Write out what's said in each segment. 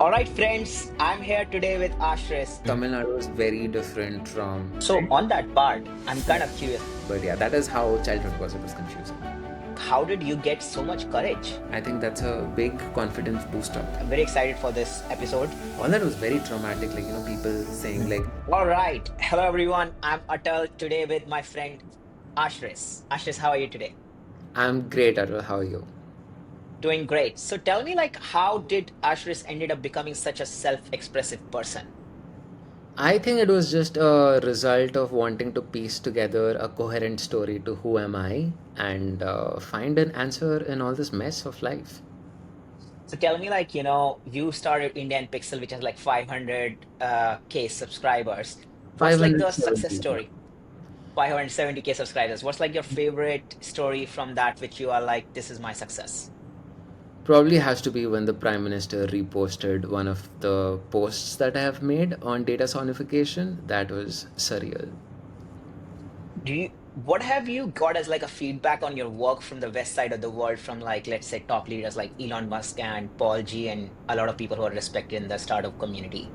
All right, friends, I'm here today with Ashris. Tamil Nadu is very different from. So, on that part, I'm kind of curious. But yeah, that is how childhood was. It was confusing. How did you get so much courage? I think that's a big confidence booster. I'm very excited for this episode. All that was very traumatic. Like, people saying, like, All right. Hello, everyone. I'm Atal today with my friend Ashris. Ashris, how are you today? I'm great, Arul. How are you? Doing great. So, tell me, how did Ashris ended up becoming such a self-expressive person? I think it was just a result of wanting to piece together a coherent story to who am I and find an answer in all this mess of life. So, tell me, you started Indian Pixel, which has like 500 K subscribers. What's like the success 570. story? 570K subscribers. What's like your favorite story from that, which you are like, this is my success? Probably has to be when the Prime Minister reposted one of the posts that I have made on data sonification. That was surreal. What have you got as like a feedback on your work from the west side of the world from like, let's say, top leaders like Elon Musk and Paul G and a lot of people who are respected in the startup community?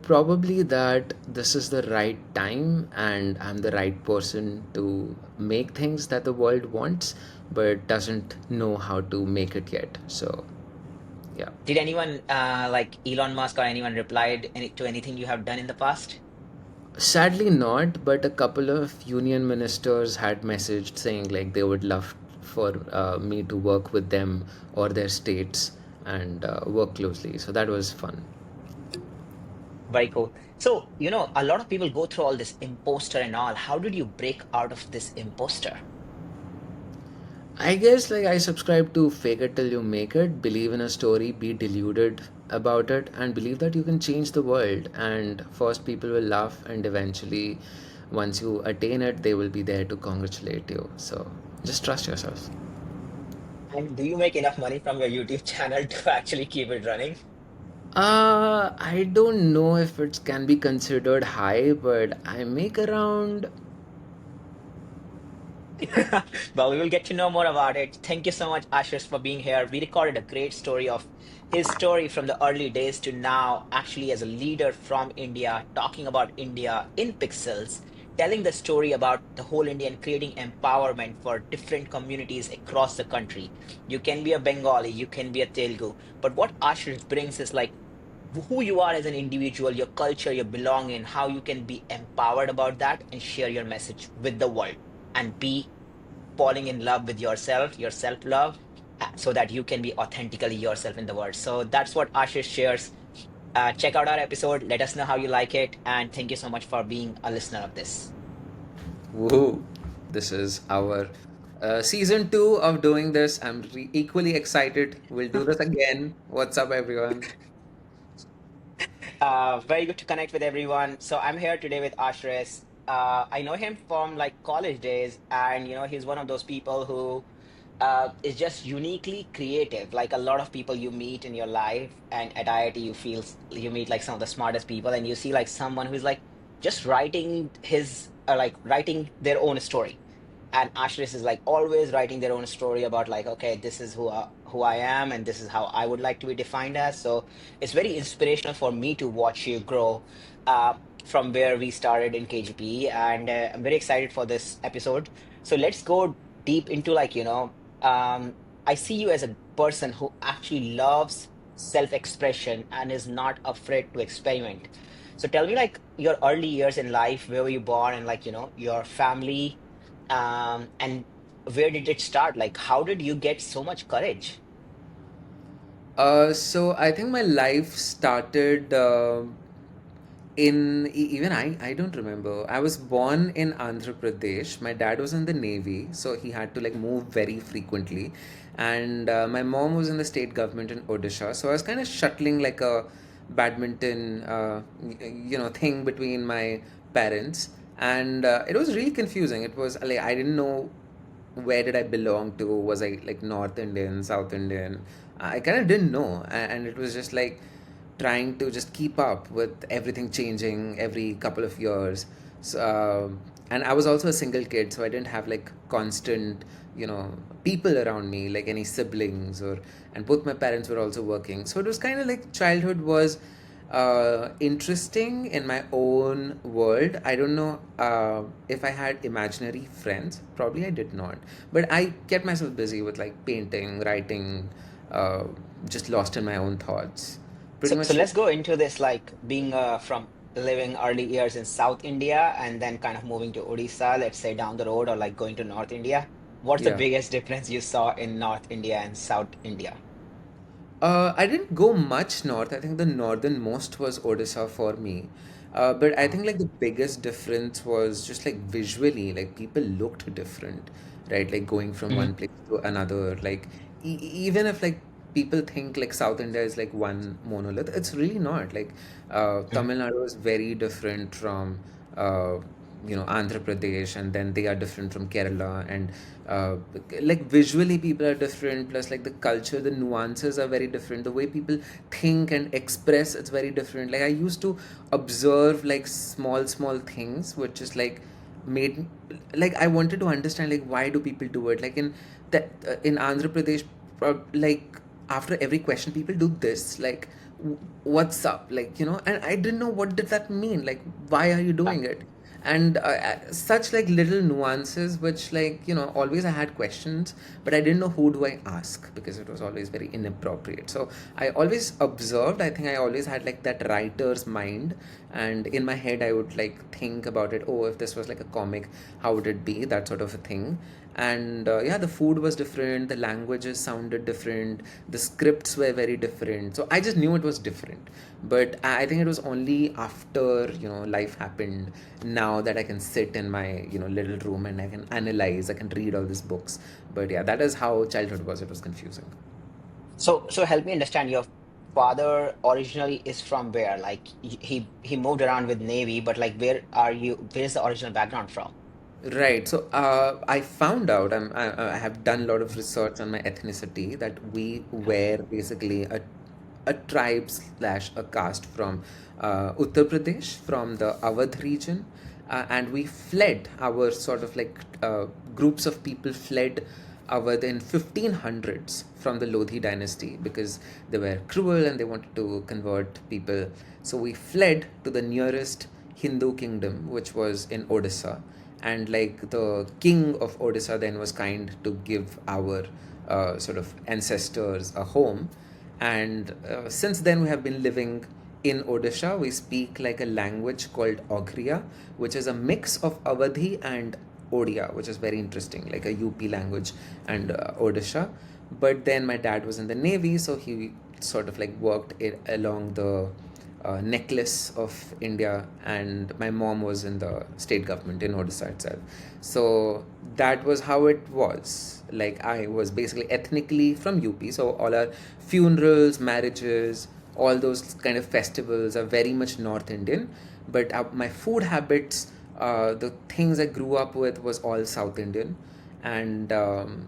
Probably that this is the right time and I'm the right person to make things that the world wants but doesn't know how to make it yet. So, yeah. Did anyone like Elon Musk or anyone replied to anything you have done in the past? Sadly, not, but a couple of union ministers had messaged saying like they would love for me to work with them or their states and work closely. So that was fun. Very cool. So, a lot of people go through all this imposter and all. How did you break out of this imposter? I guess like I subscribe to fake it till you make it, believe in a story, be deluded about it, and believe that you can change the world. And first, people will laugh, and eventually, once you attain it, they will be there to congratulate you. So just trust yourself. And do you make enough money from your YouTube channel to actually keep it running? I don't know if it can be considered high, but I make around. Well, we will get to know more about it. Thank you so much, Ashris, for being here. We recorded a great story of his story from the early days to now, actually, as a leader from India, talking about India in pixels, telling the story about the whole India and creating empowerment for different communities across the country. You can be a Bengali, you can be a Telugu, but what Ashris brings is like who you are as an individual, your culture, your belong in, how you can be empowered about that and share your message with the world and be falling in love with yourself, your self love, so that you can be authentically yourself in the world. So that's what Ashish shares. Check out our episode. Let us know how you like it. And thank you so much for being a listener of this. Woohoo! This is our season 2 of doing this. I'm equally excited. We'll do this again. What's up, everyone? Very good to connect with everyone. So I'm here today with Ashres. I know him from like college days, and he's one of those people who is just uniquely creative. Like a lot of people you meet in your life, and at IIT you meet like some of the smartest people, and you see like someone who's like just writing his writing their own story. And Ashris is like always writing their own story about like, okay, this is who I am, and this is how I would like to be defined as. So it's very inspirational for me to watch you grow from where we started in KGP, and I'm very excited for this episode. So let's go deep into I see you as a person who actually loves self-expression and is not afraid to experiment. So tell me like your early years in life, where were you born, and like your family, and where did it start? Like, how did you get so much courage? So I think my life started even I don't remember. I was born in Andhra Pradesh. My dad was in the Navy, so he had to like move very frequently, and my mom was in the state government in Odisha. So I was kind of shuttling like a badminton, thing between my parents, and it was really confusing. It was like I didn't know where did I belong to. Was I like North Indian, South Indian? I kind of didn't know, and it was just like trying to just keep up with everything changing every couple of years. So, And I was also a single kid, so I didn't have like constant, you know, people around me, like any siblings or, and both my parents were also working. So it was kind of like childhood was interesting in my own world. I don't know if I had imaginary friends. Probably I did not. But I kept myself busy with like painting, writing, uh, just lost in my own thoughts. Pretty So much. let's go into this, like being from living early years in South India and then kind of moving to Odisha, let's say down the road, or like going to North India. What's the Yeah. biggest difference you saw in North India and South India? I didn't go much north. I think the northernmost was Odisha for me. But I Uh, think like the biggest difference was just like visually, like people looked different, right? Like going from mhm, one place to another. Like even if like people think like South India is like one monolith, it's really not. Like mhm. Tamil Nadu is very different from uh, Andhra Pradesh, and then they are different from Kerala, and uh, like visually people are different, plus like the culture, the nuances are very different, the way people think and express, it's very different. Like I used to observe like small things which is like made, like I wanted to understand like why do people do it, like in that in Andhra Pradesh, like after every question people do this, like what's up, like and I didn't know what did that mean, like why are you Uh, doing it. And such like little nuances which like always I had questions, but I didn't know who do I ask because it was always very inappropriate. So I always observed, I think I always had like that writer's mind, and in my head I would like think about it, oh, if this was like a comic, how would it be, that sort of a thing. And yeah, the food was different, the languages sounded different, the scripts were very different, so I just knew it was different. But I think it was only after life happened, now that I can sit in my little room and I can analyze, I can read all these books. But yeah, that is how childhood was. It was confusing. so help me understand. Your father originally is from where? Like he moved around with Navy, but like where are you? Where's the original background from? Right. So I found out, I have done a lot of research on my ethnicity, that we were basically a tribe slash a caste from Uttar Pradesh, from the Awadh region. And we fled, our sort of like groups of people fled Awadh in 1500s from the Lodhi dynasty because they were cruel and they wanted to convert people. So we fled to the nearest Hindu kingdom, which was in Odisha. And like the king of Odisha then was kind to give our sort of ancestors a home. And since then, we have been living in Odisha. We speak like a language called Ogriya, which is a mix of Awadhi and Odia, which is very interesting, like a UP language and Odisha. But then my dad was in the Navy, so he sort of like worked it along the necklace of India, and my mom was in the state government in Odisha itself. So that was how it was. Like I was basically ethnically from UP, so all our funerals, marriages, all those kind of festivals are very much North Indian. But my food habits, the things I grew up with, was all South Indian. And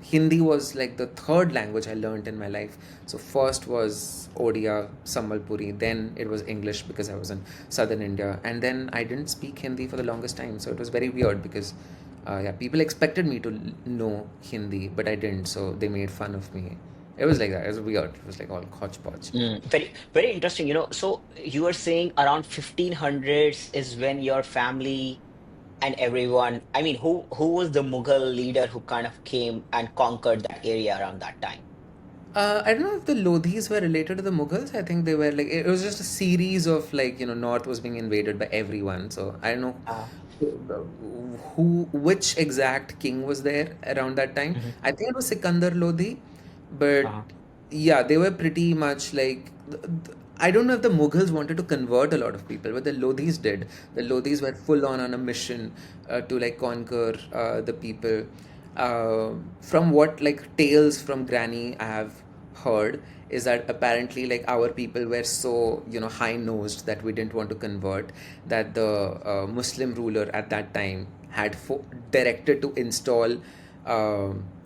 Hindi was like the third language I learned in my life. So first was Odia, Sambalpuri, then it was English because I was in southern India, and then I didn't speak Hindi for the longest time. So it was very weird because yeah, people expected me to know Hindi, but I didn't. So they made fun of me. It was like that. It was weird. It was like all hodgepodge. Very, very interesting. So you were saying around 1500s is when your family and everyone, I mean, who was the Mughal leader who kind of came and conquered that area around that time? I don't know if the Lodhis were related to the Mughals. I think they were like it was just a series of like North was being invaded by everyone. So I don't know Uh, which exact king was there around that time. mhm, I think it was Sikandar Lodhi, but uh, yeah, they were pretty much like. I don't know if the Mughals wanted to convert a lot of people, but the Lodhis did. The Lodhis were full on a mission to like conquer the people. From what like tales from Granny I have heard is that apparently like our people were so high nosed that we didn't want to convert, that the Muslim ruler at that time had directed to install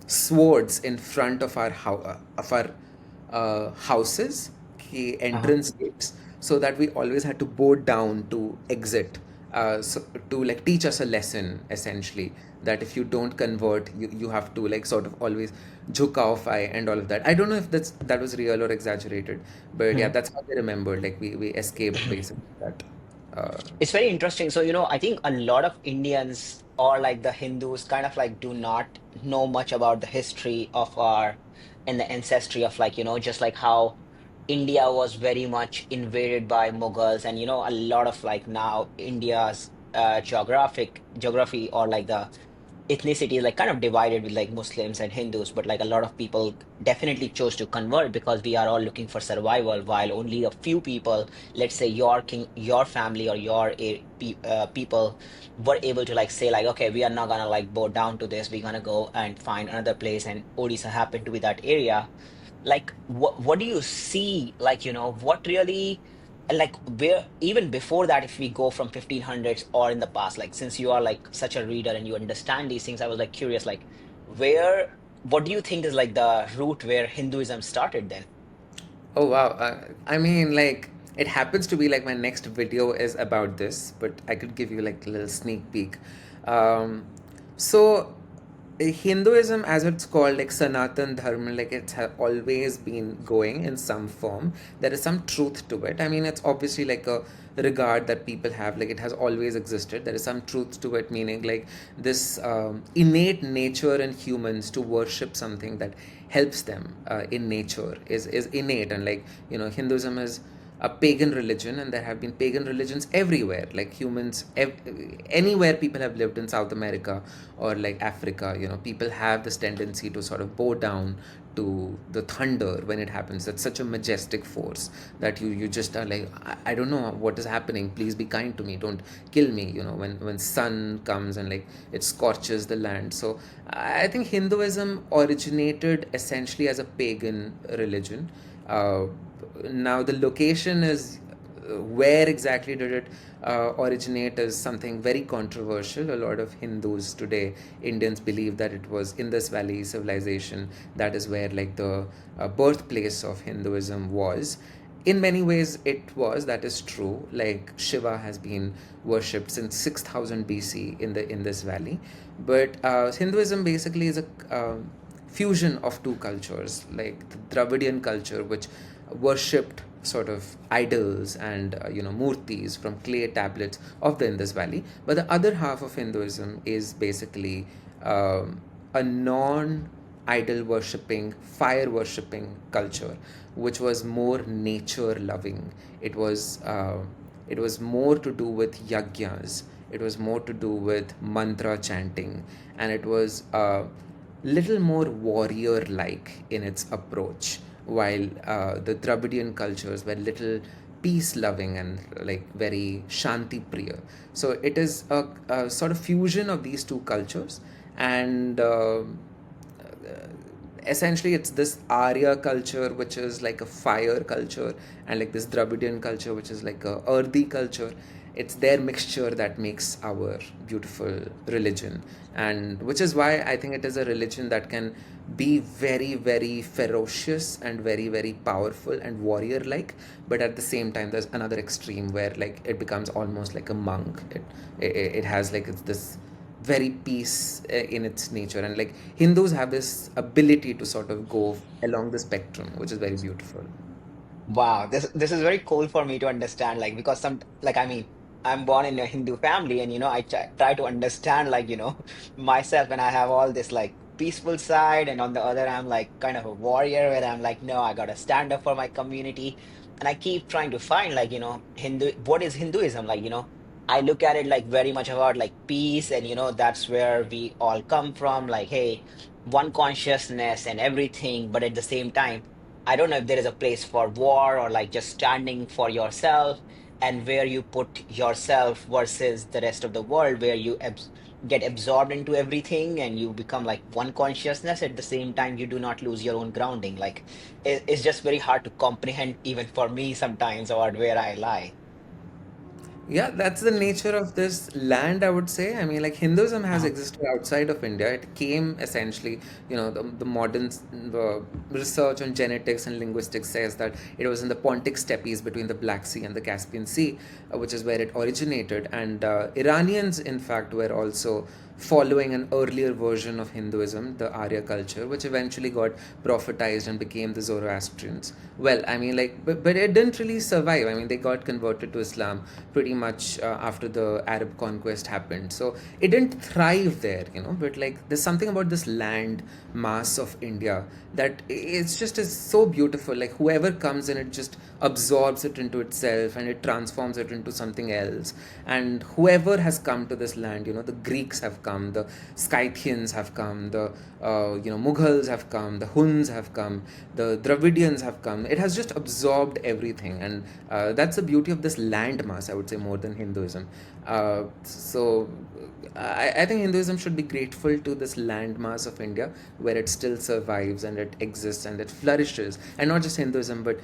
swords in front of our houses, uh, entrance gates, so that we always had to bow down to exit so to like teach us a lesson essentially, that if you don't convert, you have to like sort of always jukafy and all of that. I don't know if that was real or exaggerated, but yeah, that's how they remembered. Like we escaped basically that. Uh, It's very interesting. So, I think a lot of Indians or like the Hindus kind of like do not know much about the history of our and the ancestry of like, just like how India was very much invaded by Mughals and, a lot of like now India's geography or like the ethnicity is like kind of divided with like Muslims and Hindus, but like a lot of people definitely chose to convert because we are all looking for survival, while only a few people, let's say your king, your family, or your people were able to like say like, okay, we are not gonna like bow down to this. We're gonna go and find another place, and Odisha happened to be that area. Like what do you see, like what really, like where even before that, if we go from 1500s or in the past, like since you are like such a reader and you understand these things, I was like curious, like where, what do you think is like the root where Hinduism started then? Oh wow. I mean, like, it happens to be like my next video is about this, but I could give you like a little sneak peek. Um, so Hinduism, as it's called, like Sanatan Dharma, like it's always been going in some form. There is some truth to it. I mean, it's obviously like a regard that people have, like it has always existed. There is some truth to it, meaning like this innate nature in humans to worship something that helps them in nature is innate. And like, Hinduism is a pagan religion, and there have been pagan religions everywhere. Like humans, anywhere people have lived in South America or like Africa, people have this tendency to sort of bow down to the thunder when it happens. That's such a majestic force that you just are like, I don't know what is happening. Please be kind to me. Don't kill me. When sun comes and like it scorches the land. So I think Hinduism originated essentially as a pagan religion. Uh, Now the location is where exactly did it originate is something very controversial. A lot of Hindus today, Indians, believe that it was Indus Valley civilization. That is where like the birthplace of Hinduism was. In many ways, it was. That is true. Like Shiva has been worshipped since 6000 BC in the Indus Valley, but Hinduism basically is a fusion of two cultures, like the Dravidian culture, which worshipped sort of idols and murtis from clay tablets of the Indus Valley. But the other half of Hinduism is basically a non idol worshipping, fire worshipping culture, which was more nature loving. It was it was more to do with yajnas. It was more to do with mantra chanting, and it was little more warrior like in its approach, while the Dravidian cultures were little peace loving and like very shanti priya. So it is a sort of fusion of these two cultures. And essentially it's this Arya culture, which is like a fire culture, and like this Dravidian culture, which is like a earthy culture. It's their mixture that makes our beautiful religion, and which is why I think it is a religion that can be very, very ferocious and very, very powerful and warrior like. But at the same time, there's another extreme where like it becomes almost like a monk. It has like it's this very peace in its nature. And like Hindus have this ability to sort of go along the spectrum, which is very beautiful. Wow, this is very cool for me to understand, like because some, like I mean, I'm born in a Hindu family, and I try to understand, like myself, and I have all this like peaceful side, and on the other I'm like kind of a warrior where I'm like, no, I gotta stand up for my community, and I keep trying to find like Hindu, what is Hinduism, like I look at it like very much about like peace, and that's where we all come from, like hey, one consciousness and everything, but at the same time, I don't know if there is a place for war or like just standing for yourself, and where you put yourself versus the rest of the world, where you get absorbed into everything and you become like one consciousness. At the same time, you do not lose your own grounding. Like it's just very hard to comprehend, even for me sometimes, or where I lie. Yeah, that's the nature of this land, I would say. I mean, like Hinduism has Uh-huh. existed outside of India. It came essentially, the modern research on genetics and linguistics says that it was in the Pontic steppes between the Black Sea and the Caspian Sea, which is where it originated. And Iranians, in fact, were also following an earlier version of Hinduism, the Arya culture, which eventually got prophetized and became the Zoroastrians. Well, I mean, like, but it didn't really survive. I mean, they got converted to Islam pretty much after the Arab conquest happened. So it didn't thrive there, but like, there's something about this land mass of India that it's just is so beautiful. Like, whoever comes in, it just absorbs it into itself and it transforms it into something else. And whoever has come to this land, the Greeks have come, the Scythians have come, the Mughals have come, the Huns have come, the Dravidians have come. It has just absorbed everything, and that's the beauty of this landmass, I would say, more than Hinduism. So I think Hinduism should be grateful to this landmass of India, where it still survives and it exists and it flourishes, and not just Hinduism, but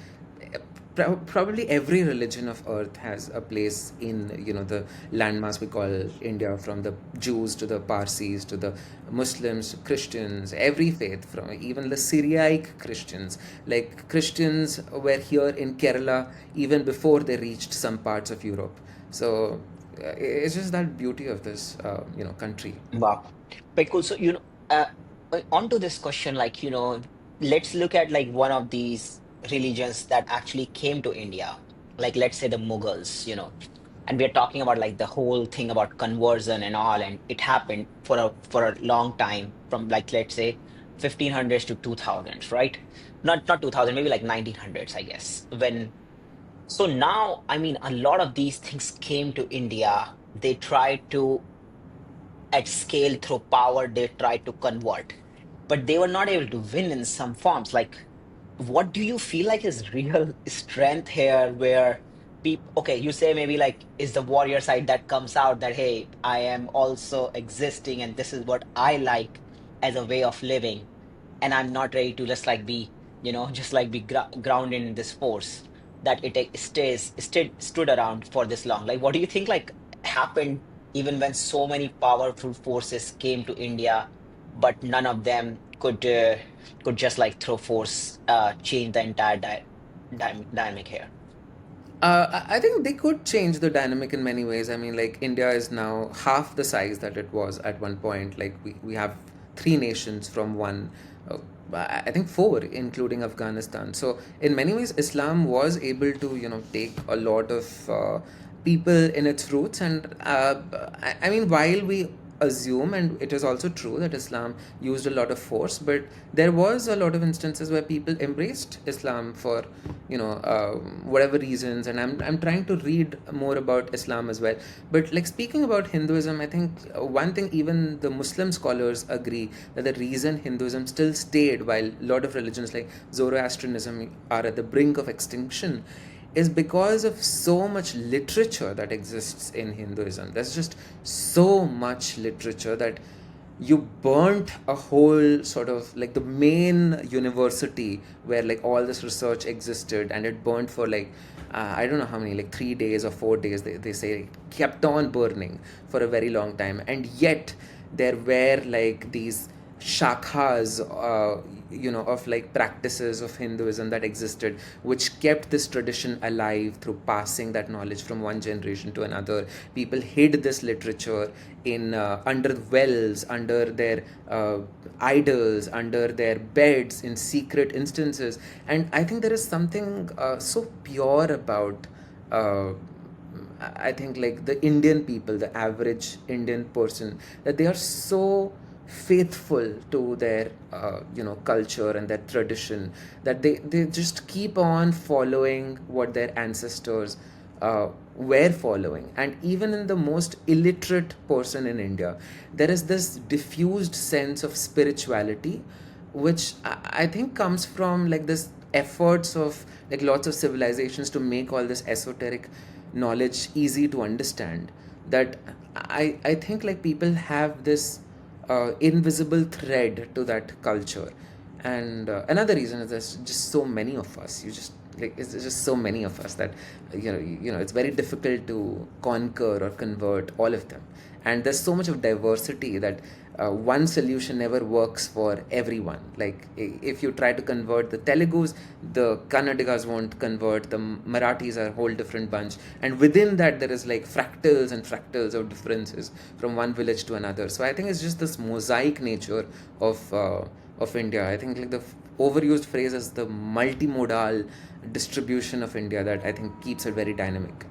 probably every religion of earth has a place in the landmass we call India, from the Jews to the Parsis to the Muslims, Christians, every faith, from even the Syriac Christians. Like, Christians were here in Kerala even before they reached some parts of Europe. So it's just that beauty of this country. Wow. But cool. So, onto this question, like, let's look at like one of these religions that actually came to India, like let's say the Mughals, and we're talking about like the whole thing about conversion and all, and it happened for a long time from like let's say 1500s to 2000s, right? Not 2000, maybe like 1900s, I guess. So now, I mean, a lot of these things came to India. They tried to at scale through power they tried to convert, but they were not able to win in some forms. Like, what do you feel like is real strength here, where people, okay, you say maybe like is the warrior side that comes out, that hey, I am also existing and this is what I like as a way of living, and I'm not ready to just like be, just like be grounded in this force that stood around for this long. Like, what do you think like happened even when so many powerful forces came to India, but none of them could just like through force change the entire dynamic here. I think they could change the dynamic in many ways. I mean, like, India is now half the size that it was at one point. Like, we have three nations from one, I think four, including Afghanistan. So, in many ways, Islam was able to, take a lot of people in its roots. And I mean, while we assume, and it is also true, that Islam used a lot of force, but there was a lot of instances where people embraced Islam for whatever reasons. And I'm trying to read more about Islam as well. But like, speaking about Hinduism, I think one thing even the Muslim scholars agree, that the reason Hinduism still stayed while a lot of religions like Zoroastrianism are at the brink of extinction is because of so much literature that exists in Hinduism. There's just so much literature that you burnt a whole sort of like the main university where like all this research existed, and it burnt for like I don't know how many, like 3 days or 4 days, they say it kept on burning for a very long time. And yet there were like these shakhas, of like practices of Hinduism that existed, which kept this tradition alive through passing that knowledge from one generation to another. People hid this literature in under wells, under their idols, under their beds, in secret instances. And I think there is something so pure about. Uh, I think like the Indian people, the average Indian person, that they are so faithful to their culture and their tradition, that they just keep on following what their ancestors were following. And even in the most illiterate person in India, there is this diffused sense of spirituality, which I think comes from like this efforts of like lots of civilizations to make all this esoteric knowledge easy to understand. That I think like people have this invisible thread to that culture. And another reason is there's just so many of us. You just like it's just so many of us that it's very difficult to conquer or convert all of them. And there's so much of diversity that one solution never works for everyone. Like if you try to convert the Telugus, the Kannadigas won't convert. The Marathis are a whole different bunch, and within that there is like fractals and fractals of differences from one village to another. So I think it's just this mosaic nature of uh, of India. I think like the overused phrase is the multimodal distribution of India that I think keeps it very dynamic.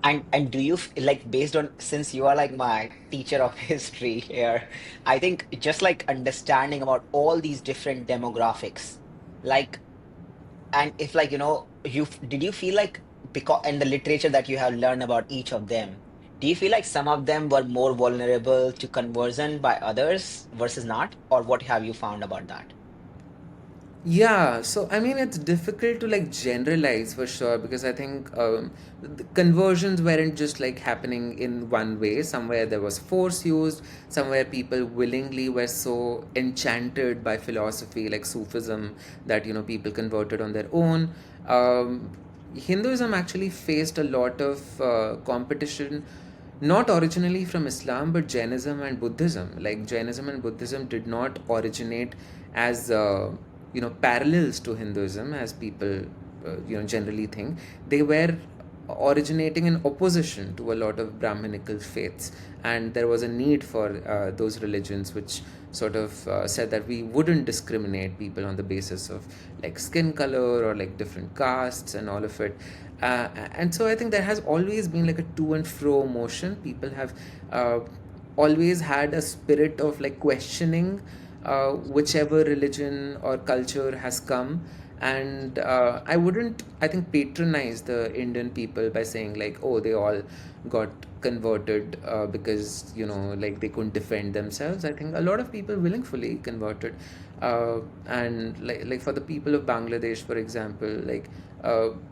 And do you like, based on, since you are like my teacher of history here, I think just like understanding about all these different demographics, like, and if like, did you feel like, because in the literature that you have learned about each of them, do you feel like some of them were more vulnerable to conversion by others versus not? Or what have you found about that? Yeah, so I mean, it's difficult to like generalize for sure because I think the conversions weren't just like happening in one way. Somewhere there was force used, somewhere people willingly were so enchanted by philosophy like Sufism that people converted on their own. Um, Hinduism actually faced a lot of competition, not originally from Islam, but Jainism and Buddhism. Like Jainism and Buddhism did not originate as parallels to Hinduism, as people generally think. They were originating in opposition to a lot of Brahminical faiths, and there was a need for those religions which sort of said that we wouldn't discriminate people on the basis of like skin color or like different castes and all of it. And so I think there has always been like a to and fro motion. People have uh, always had a spirit of like questioning whichever religion or culture has come. And I wouldn't, I think, patronize the Indian people by saying like, oh, they all got converted because like they couldn't defend themselves. I think a lot of people willingly converted. And like for the people of Bangladesh, for example, like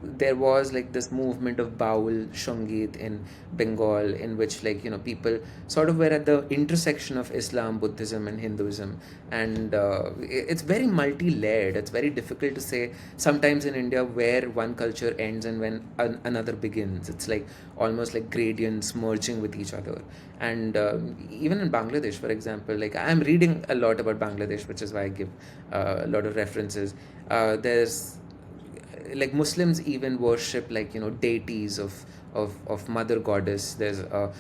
there was like this movement of Baul Shongit in Bengal, in which like people sort of were at the intersection of Islam, Buddhism, and Hinduism. And it's very multi-layered. It's very difficult to say sometimes in India where one culture ends and when another begins. It's like almost like gradients merging with each other. And even in Bangladesh, for example, like I'm reading a lot about Bangladesh, which is why I give a lot of references. There's like Muslims even worship like deities of mother goddess. There's a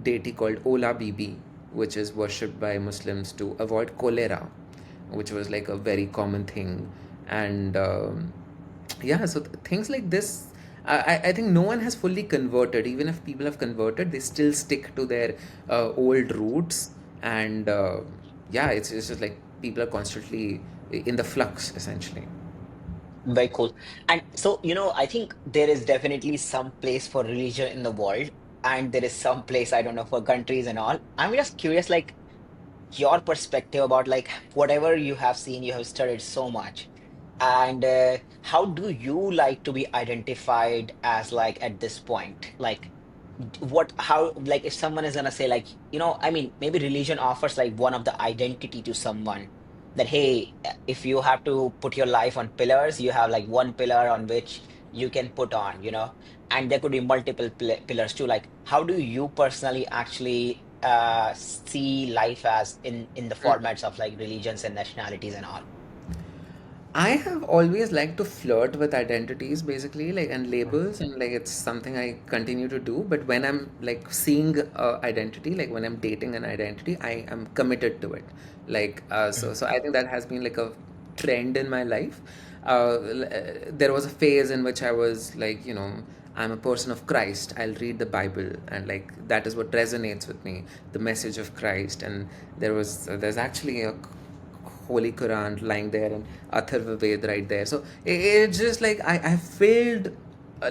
deity called Ola Bibi, which is worshipped by Muslims to avoid cholera, which was like a very common thing. And yeah, so things like this. I think no one has fully converted. Even if people have converted, they still stick to their old roots. And yeah, it's just like people are constantly in the flux, essentially. Very cool. And so, I think there is definitely some place for religion in the world, and there is some place, I don't know, for countries and all. I'm just curious, like, your perspective about like whatever you have seen, you have studied so much. And how do you like to be identified as, like, at this point? Like, what, how, like, if someone is gonna say, like, I mean, maybe religion offers like one of the identity to someone, that, hey, if you have to put your life on pillars, you have like one pillar on which you can put on, and there could be multiple pillars too. Like, how do you personally actually see life as in the formats of like religions and nationalities and all? I have always liked to flirt with identities basically, like, and labels, and like it's something I continue to do. But when I'm like seeing identity, like when I'm dating an identity, I am committed to it. Like so I think that has been like a trend in my life. There was a phase in which I was like, I'm a person of Christ. I'll read the Bible, and like that is what resonates with me, the message of Christ. And there's actually a Holy Quran lying there and Atharva Ved right there. So it's just like I filled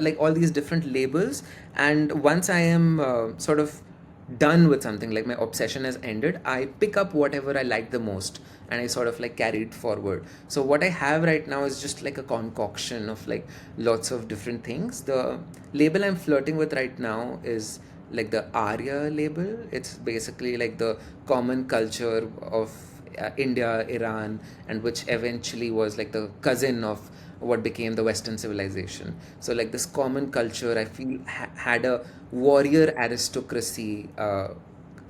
like all these different labels, and once I am sort of done with something, like my obsession has ended, I pick up whatever I like the most and I sort of like carry it forward. So what I have right now is just like a concoction of like lots of different things. The label I'm flirting with right now is like the Arya label. It's basically like the common culture of India, Iran, and which eventually was like the cousin of what became the Western civilization. So like this common culture, I feel had a warrior aristocracy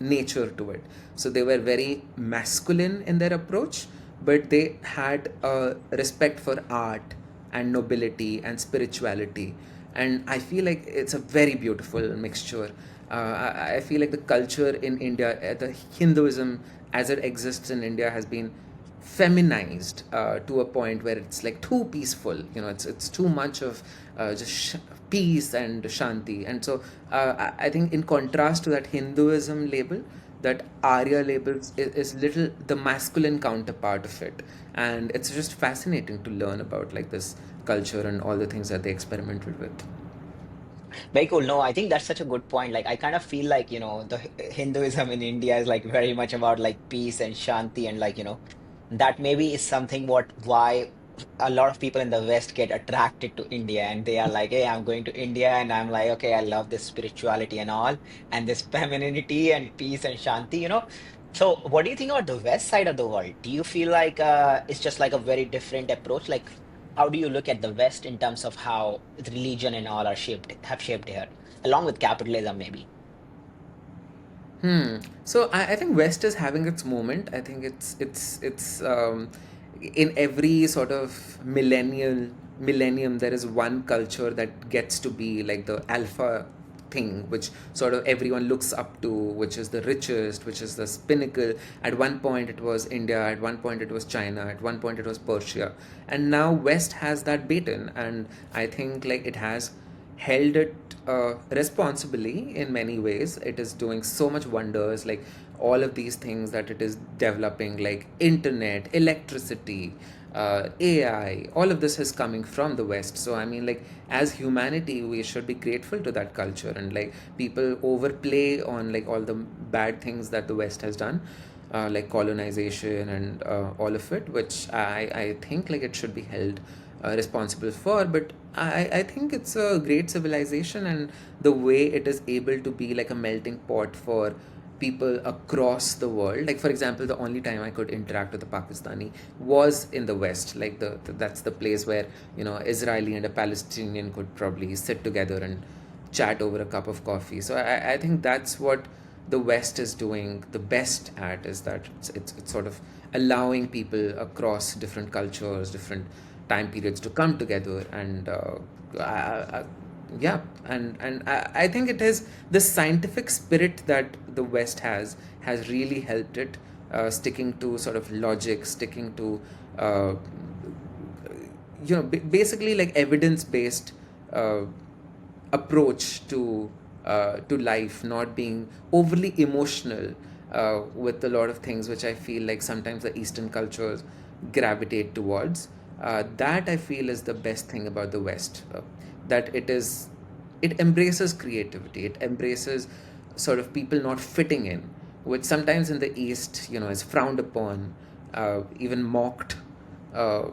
nature to it. So they were very masculine in their approach, but they had a respect for art and nobility and spirituality. And I feel like it's a very beautiful mixture. I feel like the culture in India, the Hinduism as it exists in India, has been feminized to a point where it's like too peaceful. You know, it's too much of peace and shanti. And so I think in contrast to that Hinduism label, that Arya label is little the masculine counterpart of it, and it's just fascinating to learn about like this culture and all the things that they experimented with. Very cool. No, I think that's such a good point. Like, I kind of feel like, the Hinduism in India is like very much about like peace and shanti, and like, that maybe is something why a lot of people in the West get attracted to India, and they are like, hey, I'm going to India, and I'm like, okay, I love this spirituality and all, and this femininity and peace and shanti. So, what do you think about the West side of the world? Do you feel like it's just like a very different approach? Like, how do you look at the West in terms of how religion and all have shaped here, along with capitalism, maybe? So I think West is having its moment. I think it's in every sort of millennium there is one culture that gets to be like the alpha thing, which sort of everyone looks up to, which is the richest, which is the pinnacle. At one point it was India, at one point it was China, at one point it was Persia, and now West has that baton, and I think like it has held it responsibly in many ways. It is doing so much wonders, like all of these things that it is developing, like internet, electricity, AI. All of this is coming from the West. So I mean, like as humanity, we should be grateful to that culture. And like people overplay on like all the bad things that the West has done. Like colonization and all of it, which I think like it should be held responsible for. But I think it's a great civilization, and the way it is able to be like a melting pot for people across the world. Like for example, the only time I could interact with a Pakistani was in the West. Like that's the place where Israeli and a Palestinian could probably sit together and chat over a cup of coffee. So I think that's what the West is doing the best at, is that it's sort of allowing people across different cultures, different time periods to come together. And yeah, and I think it is the scientific spirit that the West has really helped it, sticking to sort of logic, sticking to uh, basically like evidence based uh, approach to life, not being overly emotional with a lot of things, which I feel like sometimes the Eastern cultures gravitate towards. That I feel is the best thing about the West, that it embraces creativity, it embraces sort of people not fitting in, which sometimes in the East, is frowned upon, even mocked. uh,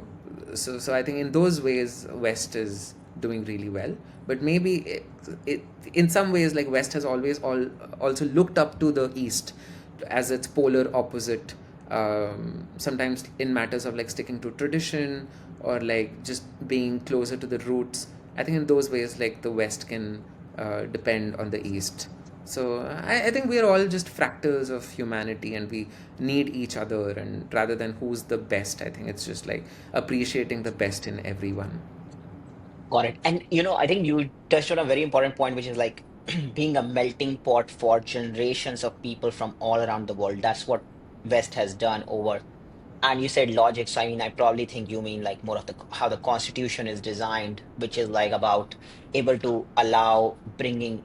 so I think in those ways West is doing really well. But maybe it in some ways like West has always also looked up to the East as its polar opposite, sometimes in matters of like sticking to tradition or like just being closer to the roots. I think in those ways like the West can depend on the East. So I think we are all just fractals of humanity, and we need each other. And rather than who's the best, I think it's just like appreciating the best in everyone. Got it. And I think you touched on a very important point, which is like being a melting pot for generations of people from all around the world. That's what West has done over. And you said logic, so I mean, I probably think you mean like more of the how the Constitution is designed, which is like about able to allow bringing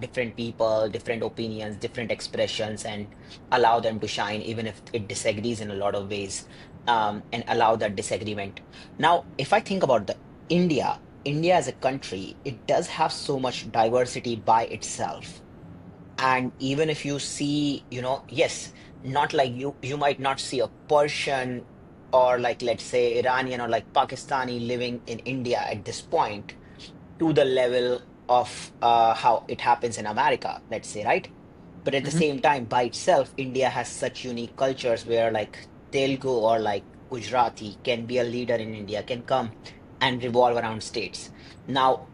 different people, different opinions, different expressions, and allow them to shine, even if it disagrees in a lot of ways, and allow that disagreement. Now, if I think about the India as a country, it does have so much diversity by itself. And even if you see, yes, not like you might not see a Persian or like, let's say, Iranian or like Pakistani living in India at this point to the level of how it happens in America, let's say, right? But at the same time, by itself, India has such unique cultures where like Telugu or like Gujarati can be a leader in India, can come and revolve around states. Now,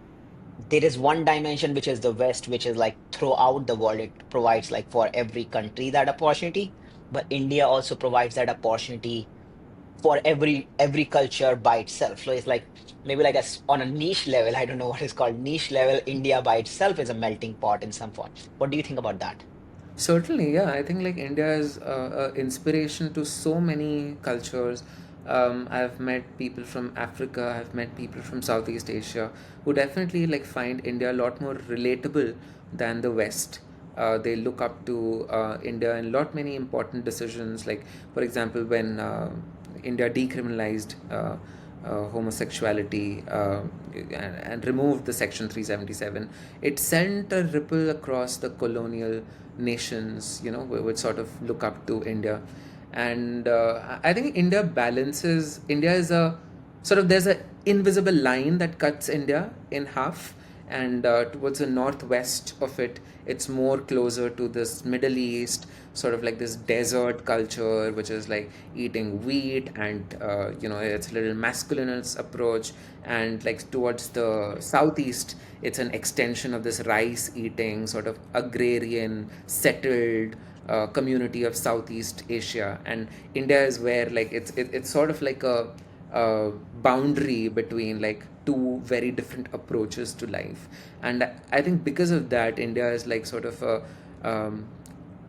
there is one dimension which is the West, which is like throughout the world, it provides like for every country that opportunity. But India also provides that opportunity for every culture by itself. So it's like maybe like on a niche level, I don't know what is called niche level, India by itself is a melting pot in some form. What do you think about that? Certainly, yeah. I think like India is inspiration to so many cultures. I've met people from Africa. I've met people from Southeast Asia who definitely like find India a lot more relatable than the West. They look up to India in lot many important decisions. Like for example, when India decriminalized homosexuality and removed the Section 377, it sent a ripple across the colonial nations, would sort of look up to India. And I think India is a sort of, there's a invisible line that cuts India in half, and towards the northwest of it, it's more closer to this Middle East, sort of like this desert culture, which is like eating wheat, and it's a little masculinist approach. And like towards the southeast, it's an extension of this rice eating, sort of agrarian, settled community of Southeast Asia. And India is where like it's sort of like a boundary between like two very different approaches to life. And I think because of that, India is like sort of a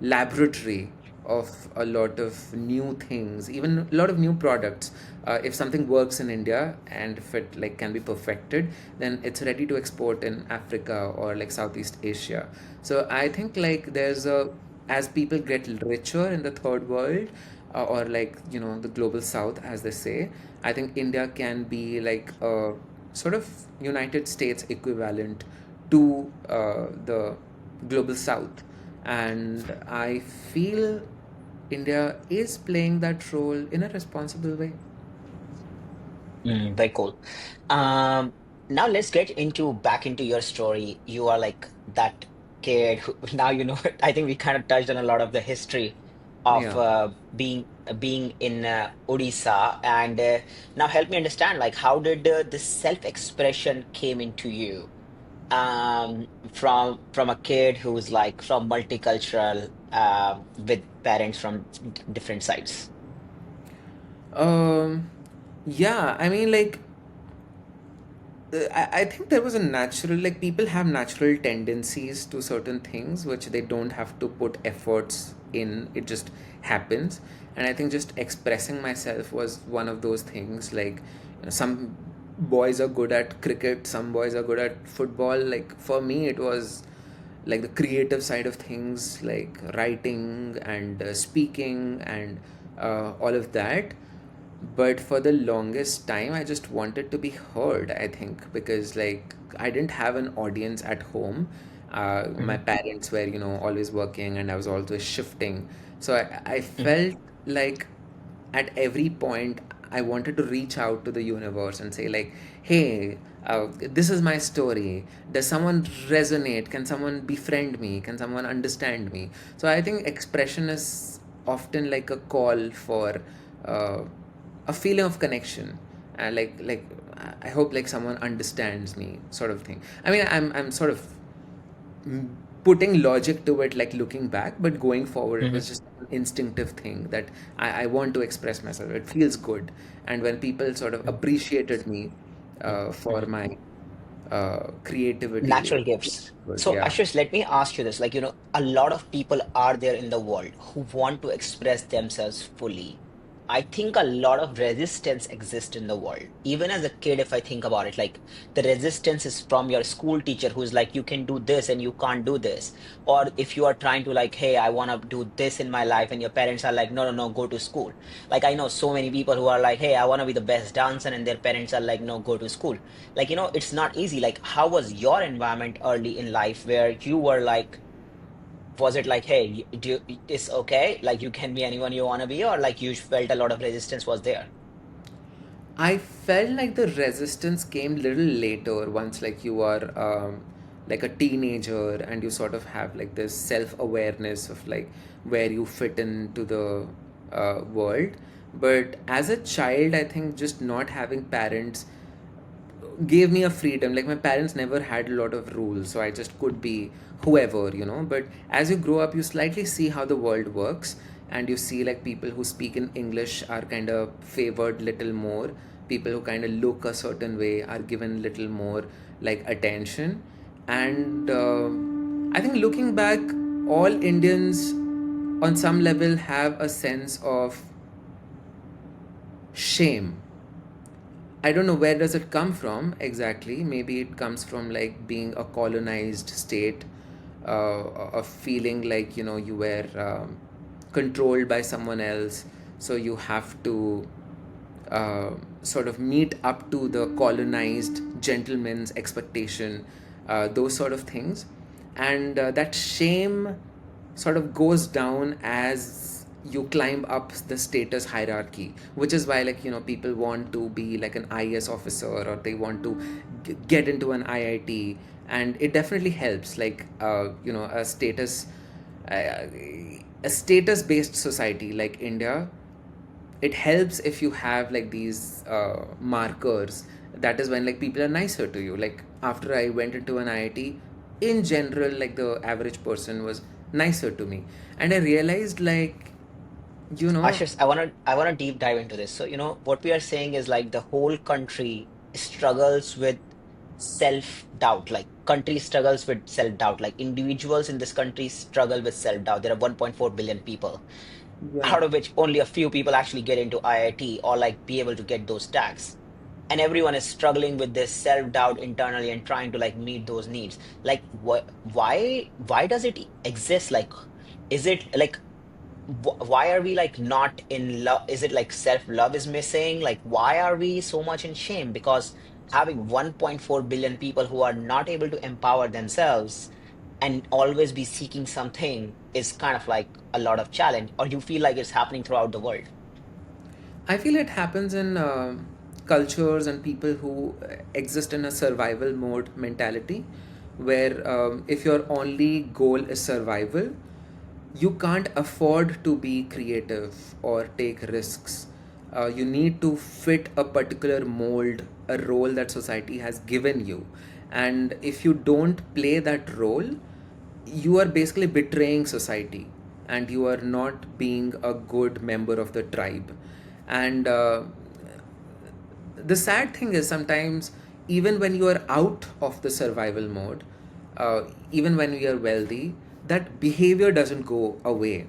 laboratory of a lot of new things, even a lot of new products. If something works in India and if it like can be perfected, then it's ready to export in Africa or like Southeast Asia. So I think like there's a as people get richer in the third world, or like the global south, as they say, I think India can be like a sort of United States equivalent to the global south. And I feel India is playing that role in a responsible way. Very cool. Um, Now let's get into back into your story. You are like that kid who now you know I think we kind of touched on a lot of the history of Yeah. being in Odisha, and now help me understand like how did this self-expression came into you from a kid who's like from multicultural with parents from different sides. Um, yeah, I mean, like, I think there was a natural, like, people have natural tendencies to certain things which they don't have to put efforts in, it just happens. And I think just expressing myself was one of those things. Like, some boys are good at cricket, some boys are good at football. Like, for me, it was like the creative side of things, like writing and speaking and all of that. But for the longest time, I just wanted to be heard, I think, because like I didn't have an audience at home. My Mhm, parents were always working, and I was always shifting. So I mhm, felt like at every point I wanted to reach out to the universe and say like, hey, this is my story. Does someone resonate? Can someone befriend me? Can someone understand me? So I think expression is often like a call for uh, a feeling of connection. Like I hope like someone understands me, sort of thing. I mean, I'm sort of mm, putting logic to it, like looking back, but going forward, it mhm, was just an instinctive thing that I want to express myself. It feels good. And when people sort of mhm, appreciated me for mhm. my creativity, it Natural feels gifts. good. So, Yeah. Ashish, let me ask you this. Like, a lot of people are there in the world who want to express themselves fully. I think a lot of resistance exists in the world. Even as a kid, if I think about it, like the resistance is from your school teacher who's like, you can do this and you can't do this. Or if you are trying to like, hey, I want to do this in my life, and your parents are like, no, no, no, go to school. Like I know so many people who are like, hey, I want to be the best dancer, and their parents are like, no, go to school. Like it's not easy. Like how was your environment early in life where you were like, was it like, hey, it's okay, like you can be anyone you want to be, or like you felt a lot of resistance was there? I felt like the resistance came little later, once like you are like a teenager and you sort of have like this self-awareness of like where you fit into the world. But as a child, I think just not having parents gave me a freedom. Like my parents never had a lot of rules, so I just could be whoever, you know. But as you grow up, you slightly see how the world works, and you see like people who speak in English are kind of favored little more. People who kind of look a certain way are given little more like attention. And I think looking back, all Indians on some level have a sense of shame. I don't know where does it come from exactly. Maybe it comes from like being a colonized state, of feeling like, you know, you were controlled by someone else, so you have to uh, sort of meet up to the colonized gentleman's expectation, those sort of things. And that shame sort of goes down as you climb up the status hierarchy, which is why, like, you know, people want to be like an IS officer, or they want to get into an IIT. And it definitely helps, like, you know, uh, a status based society like India, it helps if you have like these markers. That is when like people are nicer to you. Like after I went into an IIT, in general, like the average person was nicer to me, and I realized, like, you know, Ashish, I wanna deep dive into this. So, what we are saying is like the whole country struggles with self-doubt. Like country struggles with self-doubt. Like individuals in this country struggle with self-doubt. There are 1.4 billion people, yeah. out of which only a few people actually get into IIT or like be able to get those tags. And everyone is struggling with this self-doubt internally and trying to like meet those needs. Like why does it exist? Like, is it like why are we like not in love? Is it like self-love is missing? Like, why are we so much in shame? Because having 1.4 billion people who are not able to empower themselves and always be seeking something is kind of like a lot of challenge, or you feel like it's happening throughout the world. I feel it happens in cultures and people who exist in a survival mode mentality, where if your only goal is survival, you can't afford to be creative or take risks. You need to fit a particular mold, a role that society has given you. And if you don't play that role, you are basically betraying society, and you are not being a good member of the tribe. And the sad thing is, sometimes even when you are out of the survival mode, even when we are wealthy, that behavior doesn't go away.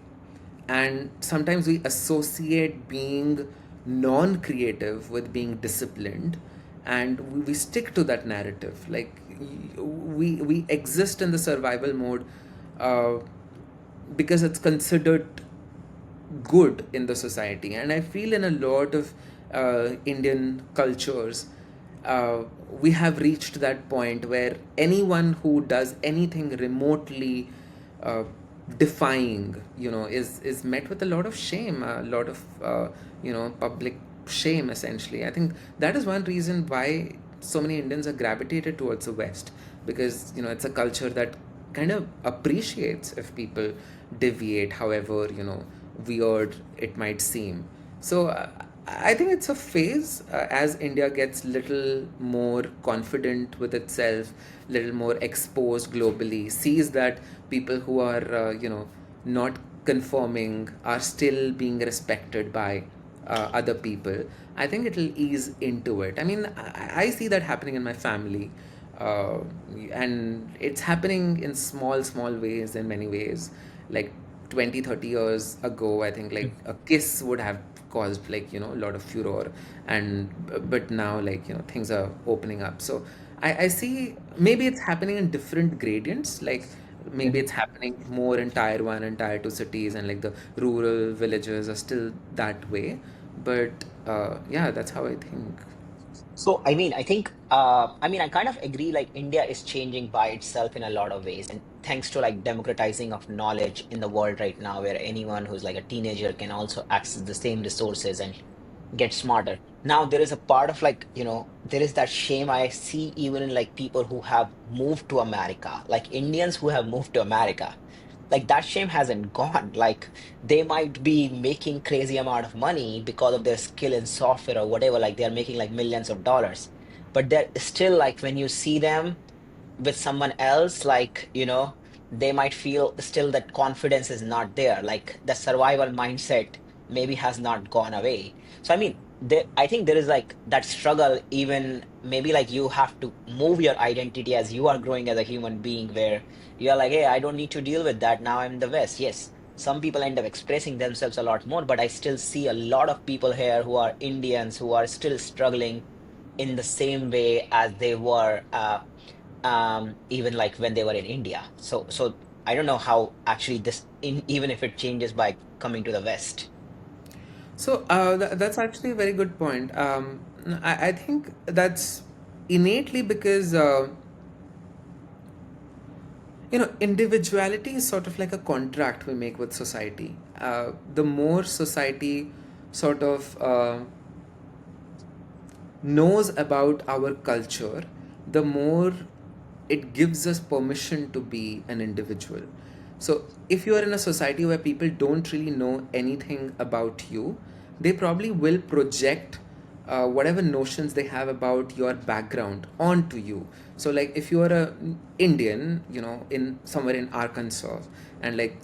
And sometimes we associate being non creative with being disciplined, and we stick to that narrative. Like, we exist in the survival mode uh, because it's considered good in the society. And I feel in a lot of Indian cultures, we have reached that point where anyone who does anything remotely uh, defying, you know, is met with a lot of shame, a lot of you know, public shame. Essentially, I think that is one reason why so many Indians are gravitated towards the West, because, you know, it's a culture that kind of appreciates if people deviate, however, you know, weird it might seem. So I think it's a phase, as India gets little more confident with itself, little more exposed globally, sees that people who are, you know, not conforming are still being respected by other people. I think it'll ease into it. I mean, I see that happening in my family, uh, and it's happening in small ways, in many ways. Like 20, 30 years ago, I think like a kiss would have caused, like, you know, a lot of furor. And but now, like, you know, things are opening up. So I see maybe it's happening in different gradients. Like maybe it's happening more in tier 1 and tier 2 cities, and like the rural villages are still that way. But yeah, that's how I think. So, I kind of agree, like India is changing by itself in a lot of ways. And thanks to like democratizing of knowledge in the world right now, where anyone who's like a teenager can also access the same resources and get smarter. Now, there is a part of like, there is that shame I see even in like people who have moved to America, like Indians who have moved to America. like that shame hasn't gone. Like they might be making crazy amount of money because of their skill in software or whatever, like they're making like millions of dollars, but they're still like when you see them with someone else, like, they might feel still that confidence is not there. Like the survival mindset maybe has not gone away. So, I mean, I think there is like that struggle, even maybe like you have to move your identity as you are growing as a human being, where you're like, hey, I don't need to deal with that. Now I'm in the West. Yes. Some people end up expressing themselves a lot more, but I still see a lot of people here who are Indians who are still struggling in the same way as they were even like when they were in India. So I don't know how actually even if it changes by coming to the West. So that's actually a very good point. I think that's innately because individuality is sort of like a contract we make with society. The more society sort of knows about our culture, the more it gives us permission to be an individual. So, if you are in a society where people don't really know anything about you, they probably will project whatever notions they have about your background onto you. So, like if you are a Indian, in somewhere in Arkansas, and like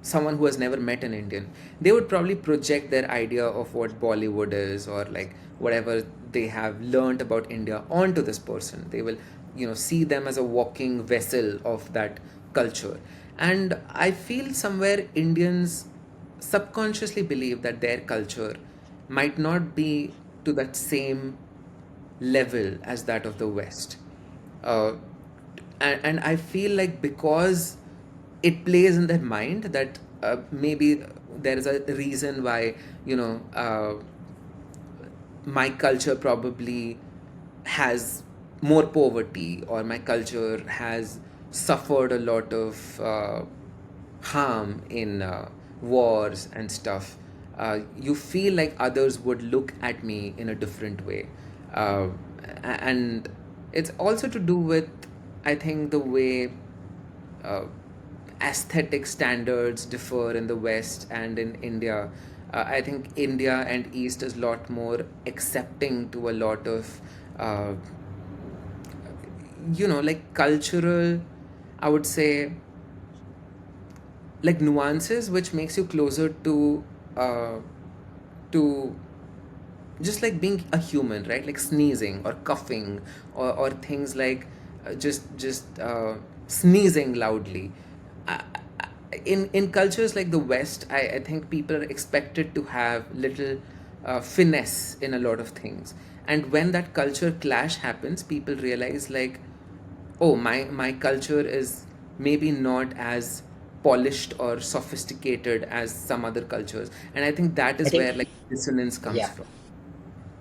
someone who has never met an Indian, they would probably project their idea of what Bollywood is or like whatever they have learned about India onto this person. They will, see them as a walking vessel of that culture. And I feel somewhere Indians subconsciously believe that their culture might not be to that same level as that of the West. Uh, and I feel like because it plays in their mind that maybe there is a reason why, my culture probably has more poverty, or my culture has suffered a lot of harm in wars and stuff. You feel like others would look at me in a different way. uh, and it's also to do with, I think, the way uh, aesthetic standards differ in the West and in India. I think India and East is a lot more accepting to a lot of, uh, like cultural, I would say, like nuances, which makes you closer uh, to just like being a human, right? Like sneezing or coughing, or things like just sneezing loudly. I, in cultures like the West, I think people are expected to have little finesse in a lot of things, and when that culture clash happens, people realize like, oh, my culture is maybe not as polished or sophisticated as some other cultures, and I think that I is think, where like dissonance comes yeah. from.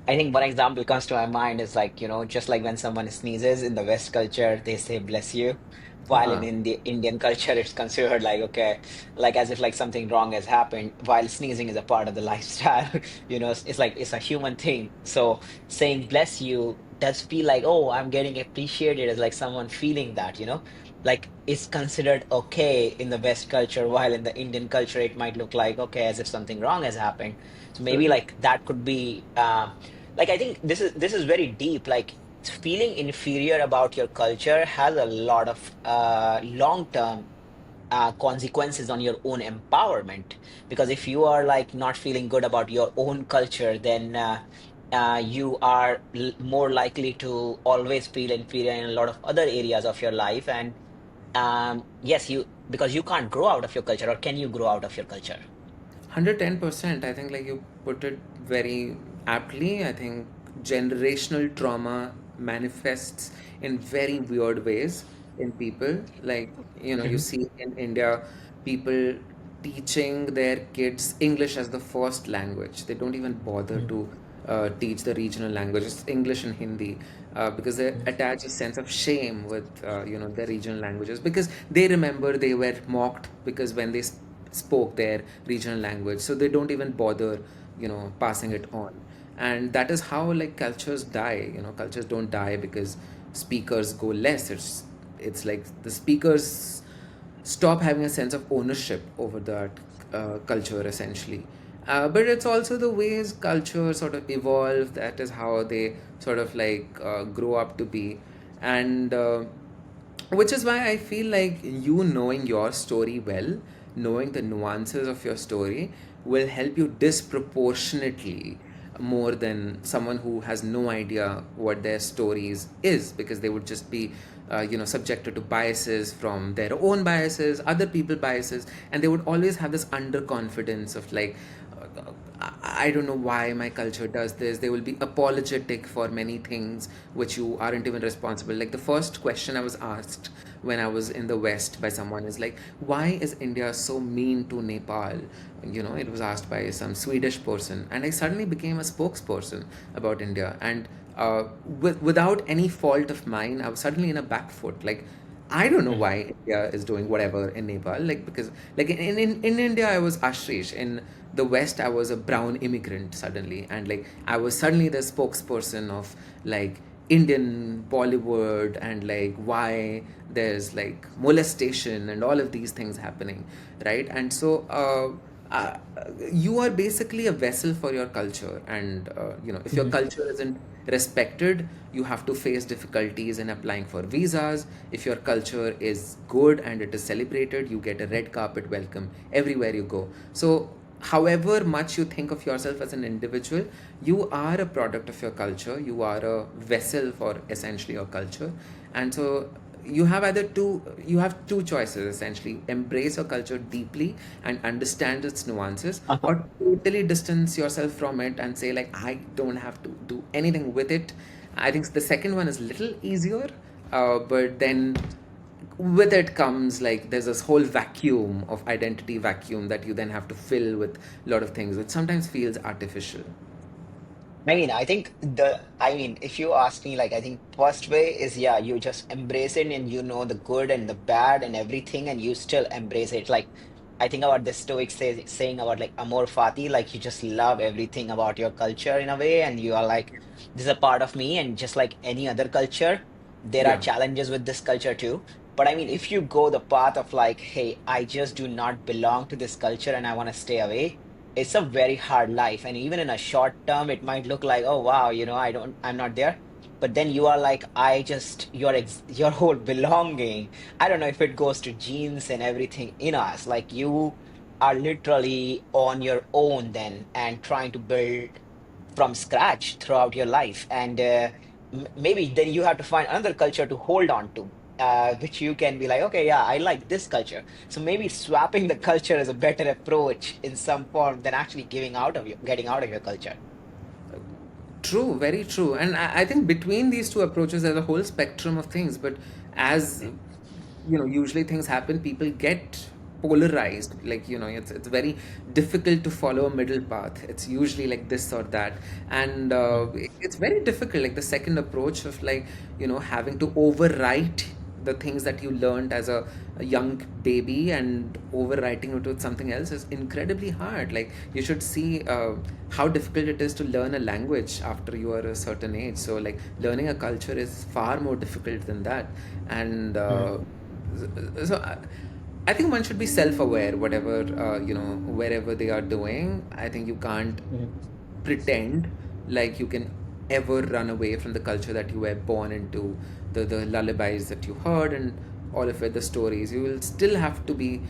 I think one example comes to my mind is like, just like when someone sneezes in the West culture, they say bless you. While in Huh. Indian culture, it's considered like, okay, like as if like something wrong has happened, while sneezing is a part of the lifestyle. It's like it's a human thing. So saying bless you does feel like, oh, I'm getting appreciated as like someone feeling that. Like it's considered okay in the West culture, while in the Indian culture, it might look like, okay, as if something wrong has happened. So maybe Correct. like that could be like I think this is very deep. Like feeling inferior about your culture has a lot of long-term consequences on your own empowerment. Because if you are like not feeling good about your own culture, then you are more likely to always feel inferior in a lot of other areas of your life. And yes, because you can't grow out of your culture, or can you grow out of your culture? 110%. I think like you put it very aptly. I think generational trauma manifests in very weird ways in people. Like, you Hmm. see in India people teaching their kids English as the first language. They don't even bother to teach the regional languages, English and Hindi, because they attach a sense of shame with their regional languages, because they remember they were mocked because when they spoke their regional language, so they don't even bother passing it on. And that is how like cultures die. Cultures don't die because speakers go less. It's like the speakers stop having a sense of ownership over that culture essentially. But it's also the ways culture sort of evolve, that is how they sort of like grow up to be. And which is why I feel like you knowing your story well, knowing the nuances of your story, will help you disproportionately more than someone who has no idea what their stories is, because they would just be subjected to biases from their own biases, other people biases, and they would always have this underconfidence of like, I don't know why my culture does this. They will be apologetic for many things which you aren't even responsible. Like the first question I was asked when I was in the West by someone is like, why is India so mean to Nepal? It was asked by some Swedish person, and I suddenly became a spokesperson about India. And without any fault of mine, I was suddenly in a back foot. Like, I don't know Mhm. why India is doing whatever in Nepal. Like, because like in India I was Ashrish. In the West I was a brown immigrant suddenly, and like I was suddenly the spokesperson of like Indian Bollywood, and like why there's like molestation and all of these things happening, right? And so you are basically a vessel for your culture, and if your Mhm. culture isn't respected, you have to face difficulties in applying for visas. If your culture is good and it is celebrated, you get a red carpet welcome everywhere you go. So however much you think of yourself as an individual, you are a product of your culture, you are a vessel for essentially your culture. And so you have two choices essentially: embrace your culture deeply and understand its nuances, Uh-huh. or totally distance yourself from it and say like, I don't have to do anything with it. I think the second one is little easier, but then with it comes like there's this whole vacuum of identity vacuum that you then have to fill with a lot of things, which sometimes feels artificial. I mean, if you ask me, like, I think first way is, yeah, you just embrace it and you know the good and the bad and everything, and you still embrace it. Like, I think about the Stoics saying about like amor fati, like you just love everything about your culture in a way, and you are like, this is a part of me, and just like any other culture, there are Yeah. challenges with this culture too. But I mean, if you go the path of like, hey, I just do not belong to this culture and I want to stay away, it's a very hard life. And even in a short term it might look like, oh wow, I'm not there. But then you are like, I just your whole belonging, I don't know if it goes to genes and everything in us, like you are literally on your own then and trying to build from scratch throughout your life. And maybe then you have to find another culture to hold on to, which you can be like, okay, yeah, I like this culture. So maybe swapping the culture is a better approach in some form than actually getting out of your culture. True, very true. And I think between these two approaches, there's a whole spectrum of things. But as usually things happen, people get polarized. Like, it's very difficult to follow a middle path. It's usually like this or that. And it's very difficult. Like the second approach of like, having to overwrite the things that you learned as a young baby and overwriting it with something else is incredibly hard. Like you should see how difficult it is to learn a language after you are a certain age. So like learning a culture is far more difficult than that. And so I think one should be self-aware, whatever wherever they are doing. I think you can't Mhm. pretend like you can ever run away from the culture that you were born into, the lullabies that you heard, and all of it, the stories. You will still have to be,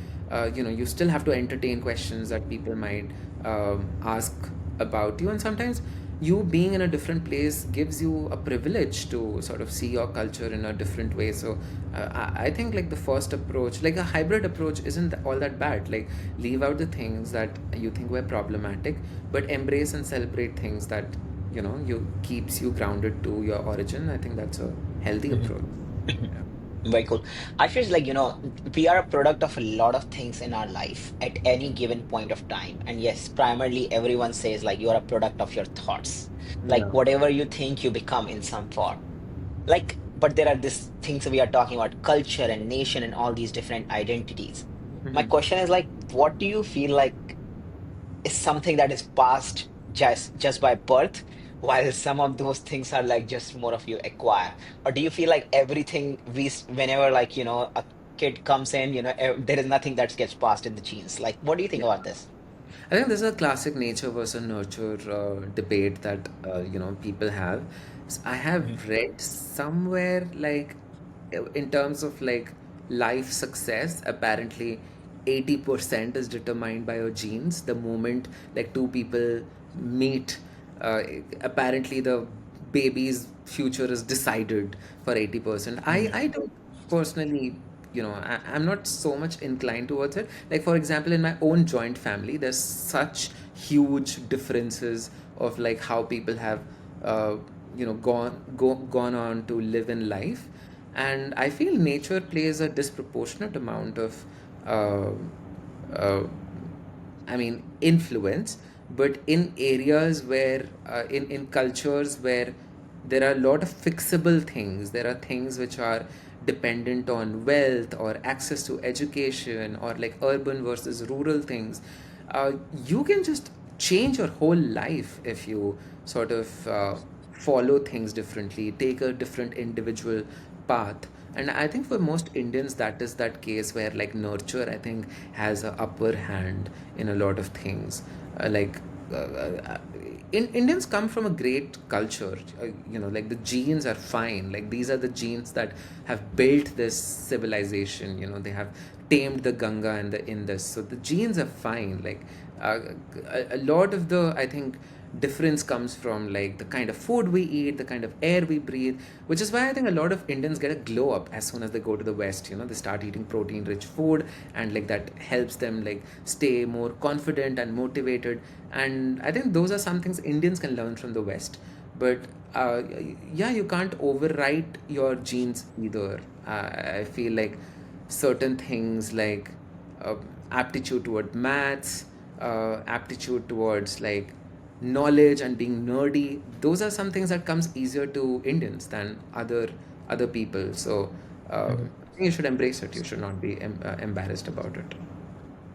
you still have to entertain questions that people might ask about you. And sometimes you being in a different place gives you a privilege to sort of see your culture in a different way. So I think like the first approach, like a hybrid approach, isn't all that bad. Like leave out the things that you think were problematic, but embrace and celebrate things that you keeps you grounded to your origin. I think that's a healthy Mhm. approach. Mhm. Yeah. Very cool. I feel like, we are a product of a lot of things in our life at any given point of time. And yes, primarily everyone says like you are a product of your thoughts. Like Yeah. whatever you think, you become in some form. Like, but there are these things we are talking about, culture and nation and all these different identities. My Mhm. question is like, what do you feel like is something that is passed just by birth, while some of those things are like just more of you acquire? Or do you feel like everything whenever like, kid comes in, there is nothing that gets passed in the genes. Like, what do you think about this? I think this is a classic nature versus nurture debate that people have. I Mhm. have read somewhere like in terms of like life success, apparently 80% is determined by your genes. The moment like two people meet, uh, apparently the baby's future is decided for 80%. I don't personally, I'm not so much inclined towards it. Like for example, in my own joint family there's such huge differences of like how people have gone on to live in life, and I feel nature plays a disproportionate amount of uh, uh, I mean, influence, but in areas where, in cultures where there are a lot of fixable things, there are things which are dependent on wealth or access to education or like urban versus rural things. uh, you can just change your whole life if you sort of follow things differently, take a different individual path. And I think for most Indians that is that case where like nurture, I think, has a upper hand in a lot of things. Like uh, uh, Indians come from a great culture. Like the genes are fine. Like these are the genes that have built this civilization. They have tamed the Ganga and the Indus. So the genes are fine. Like uh, a lot of the, I think, difference comes from like the kind of food we eat, the kind of air we breathe, which is why I think a lot of Indians get a glow up as soon as they go to the West. They start eating protein rich food, and like that helps them like stay more confident and motivated. And I think those are some things Indians can learn from the West. But uh, yeah, you can't overwrite your genes either. I feel like certain things like uh, aptitude toward maths, aptitude towards like knowledge and being nerdy, those are some things that comes easier to Indians than other people. So I think you should embrace it. You should not be embarrassed about it.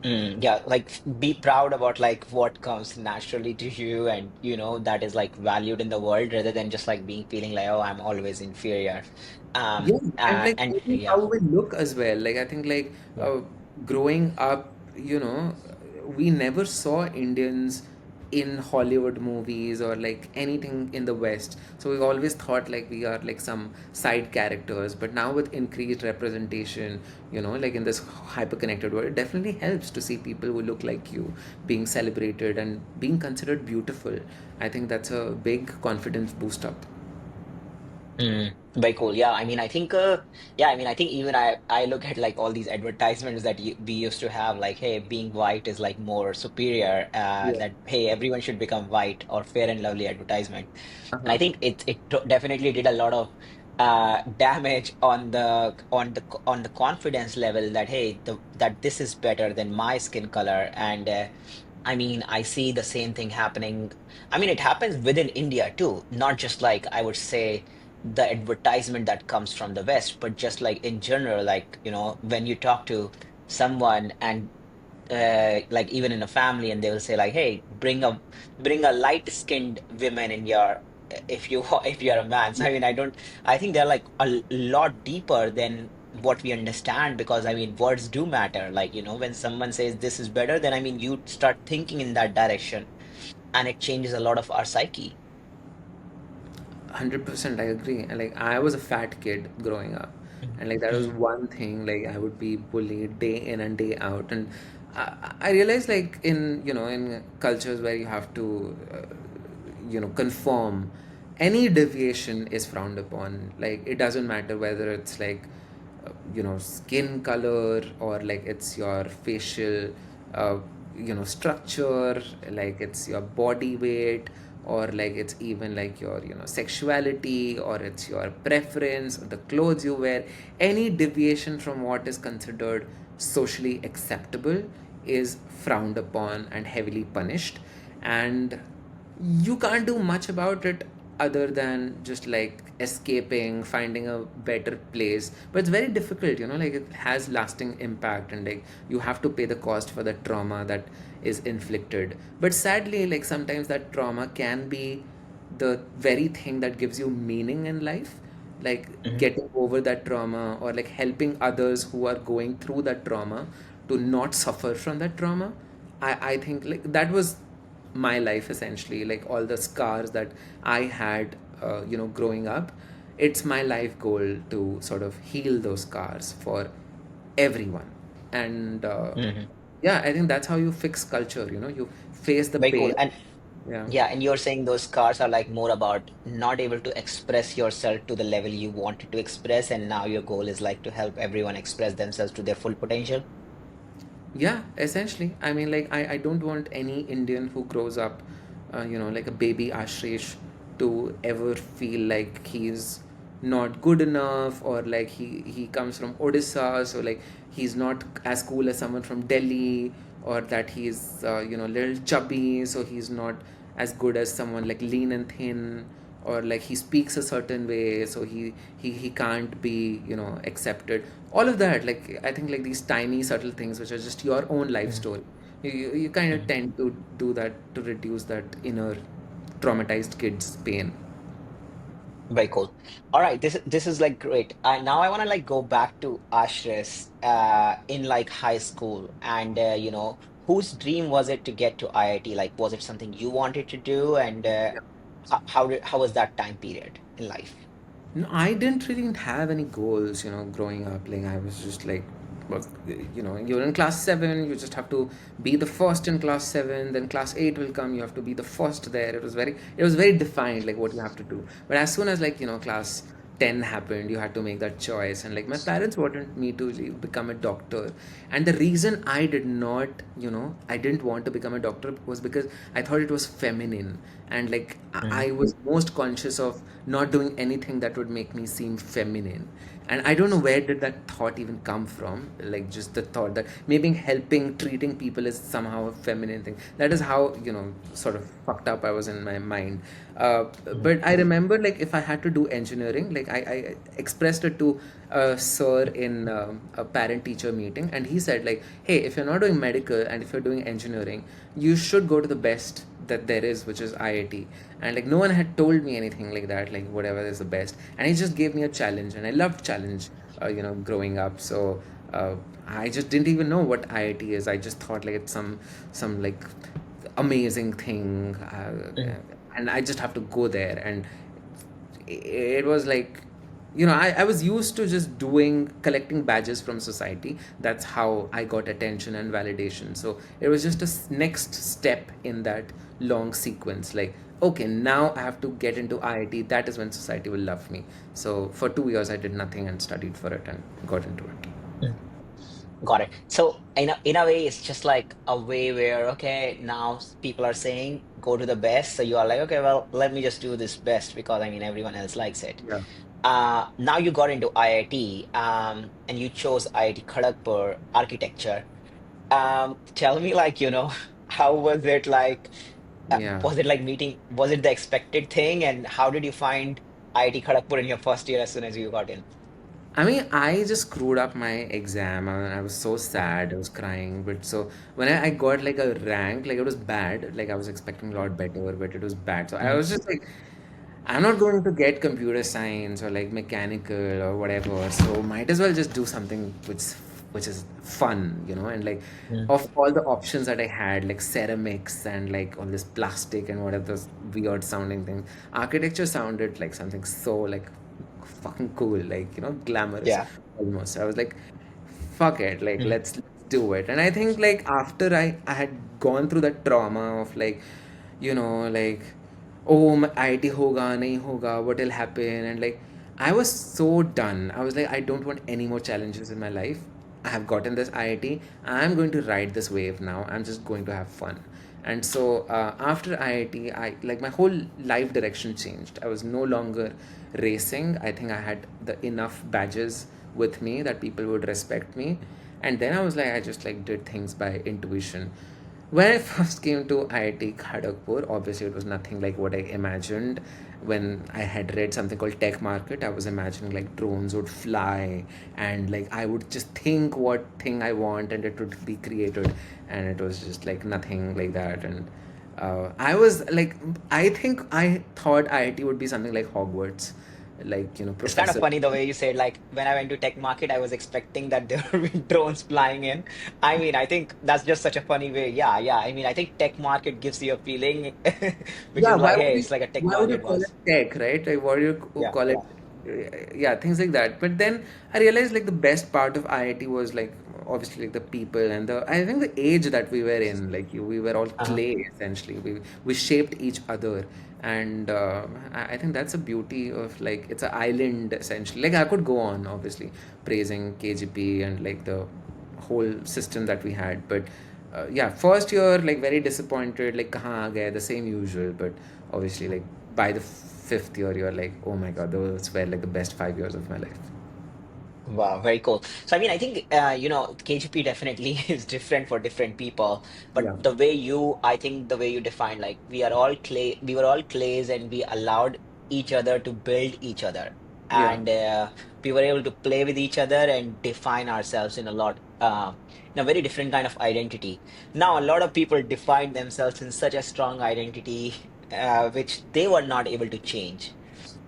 Yeah, like be proud about like what comes naturally to you, and that is like valued in the world, rather than just like being feeling like, oh, I'm always inferior. Yeah, and like And even yeah, how we look as well. Like I think like yeah. growing up, we never saw Indians in Hollywood movies or like anything in the West. So we've always thought like we are like some side characters. But now with increased representation, like in this hyper connected world, it definitely helps to see people who look like you being celebrated and being considered beautiful. I think that's a big confidence boost up. Very cool. Yeah, I mean, I think, I think even I look at like all these advertisements that we used to have, like, hey, being white is like more superior, Yeah. that, hey, everyone should become white, or Fair and Lovely advertisement. And I Uh-huh. think definitely did a lot of damage on the confidence level, that, hey, that this is better than my skin color. And I mean, I see the same thing happening. I mean, it happens within India too, not just like, I would say, the advertisement that comes from the West, but just like in general, like, when you talk to someone, and like even in a family, and they will say like, hey, bring a light-skinned woman in your, if you if you're a man. So I mean, I think they're like a lot deeper than what we understand, because I mean, words do matter. Like, when someone says this is better, then I mean, you start thinking in that direction, and it changes a lot of our psyche. 100% I agree. And like I was a fat kid growing up, and like that was Mhm. one thing, like I would be bullied day in and day out. And I realized like in cultures where you have to conform, any deviation is frowned upon. Like it doesn't matter whether it's like skin color, or like it's your facial uh, structure, like it's your body weight, or like it's even like your sexuality, or it's your preference, the clothes you wear. Any deviation from what is considered socially acceptable is frowned upon and heavily punished. And you can't do much about it other than just like escaping, finding a better place. But it's very difficult, like it has lasting impact, and like you have to pay the cost for the trauma that is inflicted. But sadly, like sometimes that trauma can be the very thing that gives you meaning in life. like Hmm. getting over that trauma, or like helping others who are going through that trauma to not suffer from that trauma. I think like that was my life essentially, like all the scars that I had, growing up. It's my life goal to sort of heal those scars for everyone. And Hmm. yeah, I think that's how you fix culture. You face the Very cool. pain. And Yeah. yeah, and you're saying those scars are like more about not able to express yourself to the level you wanted to express, and now your goal is like to help everyone express themselves to their full potential. Yeah, essentially. I mean, like, I don't want any Indian who grows up, like a baby Ashrish, to ever feel like he's not good enough, or like he comes from Odisha, so like he's not as cool as someone from Delhi, or that he's, little chubby, so he's not as good as someone like lean and thin, or like he speaks a certain way, so he can't be, accepted. All of that, like, I think, like, these tiny subtle things which are just your own life Mhm. story, you kind of Mhm. tend to do that to reduce that inner traumatized kid's pain. Very cool. All right, this is like great. Now I want to like go back to Ashris in like high school, and whose dream was it to get to IIT? Like, was it something you wanted to do, and how was that time period in life? No, I didn't really have any goals, growing up. Like, I was just like, well, you're in class 7, you just have to be the first in class 7, then class 8 will come, you have to be the first there. It was very defined, like, what you have to do. But as soon as, like, class 10 happened, you had to make that choice. And like, my parents wanted me to become a doctor. And the reason I did not, I didn't want to become a doctor was because I thought it was feminine. And like, I was most conscious of not doing anything that would make me seem feminine. And I don't know where did that thought even come from, like just the thought that maybe helping, treating people is somehow a feminine thing. That is how, sort of fucked up I was in my mind. uh, Mhm. but I remember, like, if I had to do engineering, like, I expressed it to a sir in a parent teacher meeting, and he said, like, hey, if you're not doing medical and if you're doing engineering, you should go to the best that there is, which is IIT. And like, no one had told me anything like that, like whatever is the best. And he just gave me a challenge, and I loved challenge, growing up. So uh, I just didn't even know what IIT is. I just thought like it's some like amazing thing, Mhm. and I just have to go there. And it was like, I was used to just collecting badges from society. That's how I got attention and validation. So it was just a next step in that long sequence, like, okay, now I have to get into IIT. That is when society will love me. So for 2 years I did nothing and studied for it and got into it. Mhm. Got it. So in a way, it's just like a way where okay, now people are saying go to the best, so you are like okay, well, let me just do this best because I mean everyone else likes it. Yeah. Now you got into IIT, and you chose IIT Kharagpur architecture. Tell me, like, how was it like? Yeah. Was it like was it the expected thing? And how did you find IIT Kharagpur in your first year as soon as you got in? I mean, I just screwed up my exam and I was so sad. I was crying. But so when I got like a rank, like it was bad. Like I was expecting a lot better, but it was bad. So I Mhm. was just like, I'm not going to get computer science or like mechanical or whatever. So might as well just do something which is fun, And like, Mhm. of all the options that I had, like ceramics and like all this plastic and whatever those weird sounding things, architecture sounded like something so like fucking cool, like, glamorous Yeah. almost. I was like, fuck it, like, Mhm. let's do it. And I think, like, after I had gone through that trauma of like, like, oh, IIT hoga nahi hoga, what will happen, and like, I was so done. I was like, I don't want any more challenges in my life. I have gotten this IIT. I'm going to ride this wave now. I'm just going to have fun. And so after IIT, I like my whole life direction changed. I was no longer racing. I think I had the enough badges with me that people would respect me. And then I was like, I just like did things by intuition. When I first came to IIT Kharagpur, obviously it was nothing like what I imagined. When I had read something called Tech Market, I was imagining like drones would fly and like I would just think what thing I want and it would be created. And it was just like nothing like that. And I was like, I think I thought IIT would be something like Hogwarts. It's kind of professor. funny the way you said, like, when I went to tech market, I was expecting that there would be drones flying in. I mean, I think that's just such a funny way. Yeah, yeah. I mean, I think tech market gives you a feeling, which Yeah, is like, hey, it's like a tech why would you market call it was. tech, right? Like, what do you Yeah, call it? yeah. Yeah, things like that. But then I realized like the best part of IIT was like obviously like the people and the I think the age that we were in. Like we were all Uh-huh. clay essentially. We shaped each other, and I think that's a beauty of like it's an island essentially. Like I could go on obviously praising KGP and like the whole system that we had, but yeah, first year like very disappointed, like kahan aa gaye, the same usual. But obviously like by the fifth year you're like, oh my god, those were like the best 5 years of my life. Wow, very cool. So, I mean, I think, KGP definitely is different for different people. But Yeah. I think the way you define, like, we were all clays and we allowed each other to build each other. Yeah. And we were able to play with each other and define ourselves in a very different kind of identity. Now, a lot of people define themselves in such a strong identity, which they were not able to change,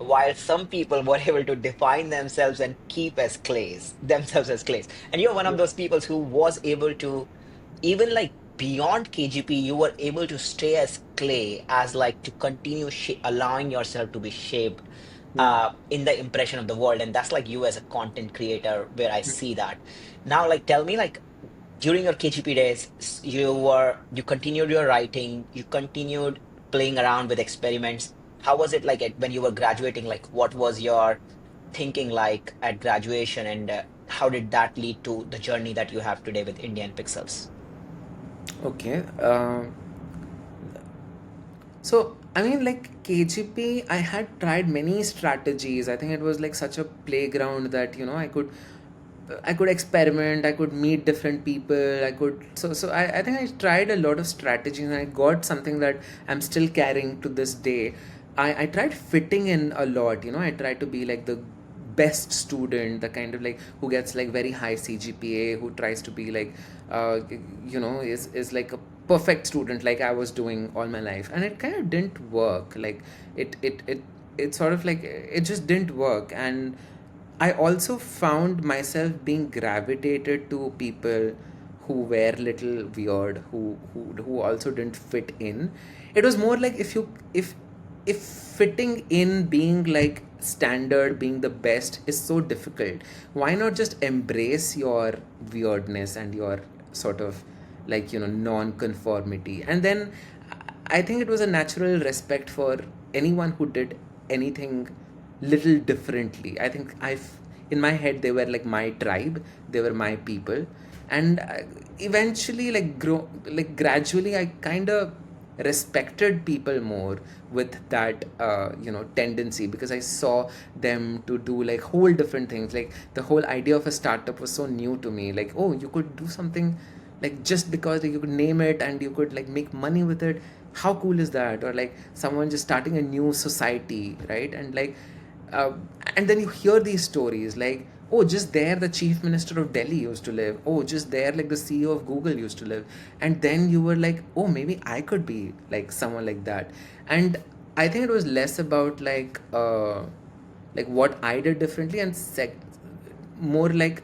while some people were able to define themselves and keep as themselves as clays. And you're one of those people who was able to, even like beyond KGP, you were able to stay as clay, as like to continue allowing yourself to be shaped Yeah. in the impression of the world. And that's like you as a content creator, where I see that. Now, like, tell me, like, during your KGP days, you continued your writing, you continued playing around with experiments. How was it like when you were graduating? Like, what was your thinking like at graduation, and how did that lead to the journey that you have today with Indian Pixels? Okay. So, I mean, like KGP, I had tried many strategies. I think it was like such a playground that, I could experiment, I could meet different people, I think I tried a lot of strategies and I got something that I'm still carrying to this day. I tried fitting in a lot, I tried to be like the best student, the kind of like who gets like very high CGPA, who tries to be like uh, is like a perfect student like I was doing all my life, and it kind of didn't work. Like it it it it sort of like it just didn't work. And I also found myself being gravitated to people who were little weird, who also didn't fit in. It was more like if fitting in, being like standard, being the best is so difficult, why not just embrace your weirdness and your sort of like non-conformity? And then I think it was a natural respect for anyone who did anything little differently. I think in my head they were like my tribe, they were my people. And eventually like gradually I kind of respected people more with that tendency, because I saw them to do like whole different things. Like the whole idea of a startup was so new to me. Like, oh, you could do something like just because like, you could name it and you could like make money with it. How cool is that? Or like someone just starting a new society, right? Uh, and then you hear these stories like, oh, just there the chief minister of Delhi used to live. Oh, just there like the CEO of Google used to live. And then you were like, oh, maybe I could be like someone like that. And I think it was less about like what I did differently, and more like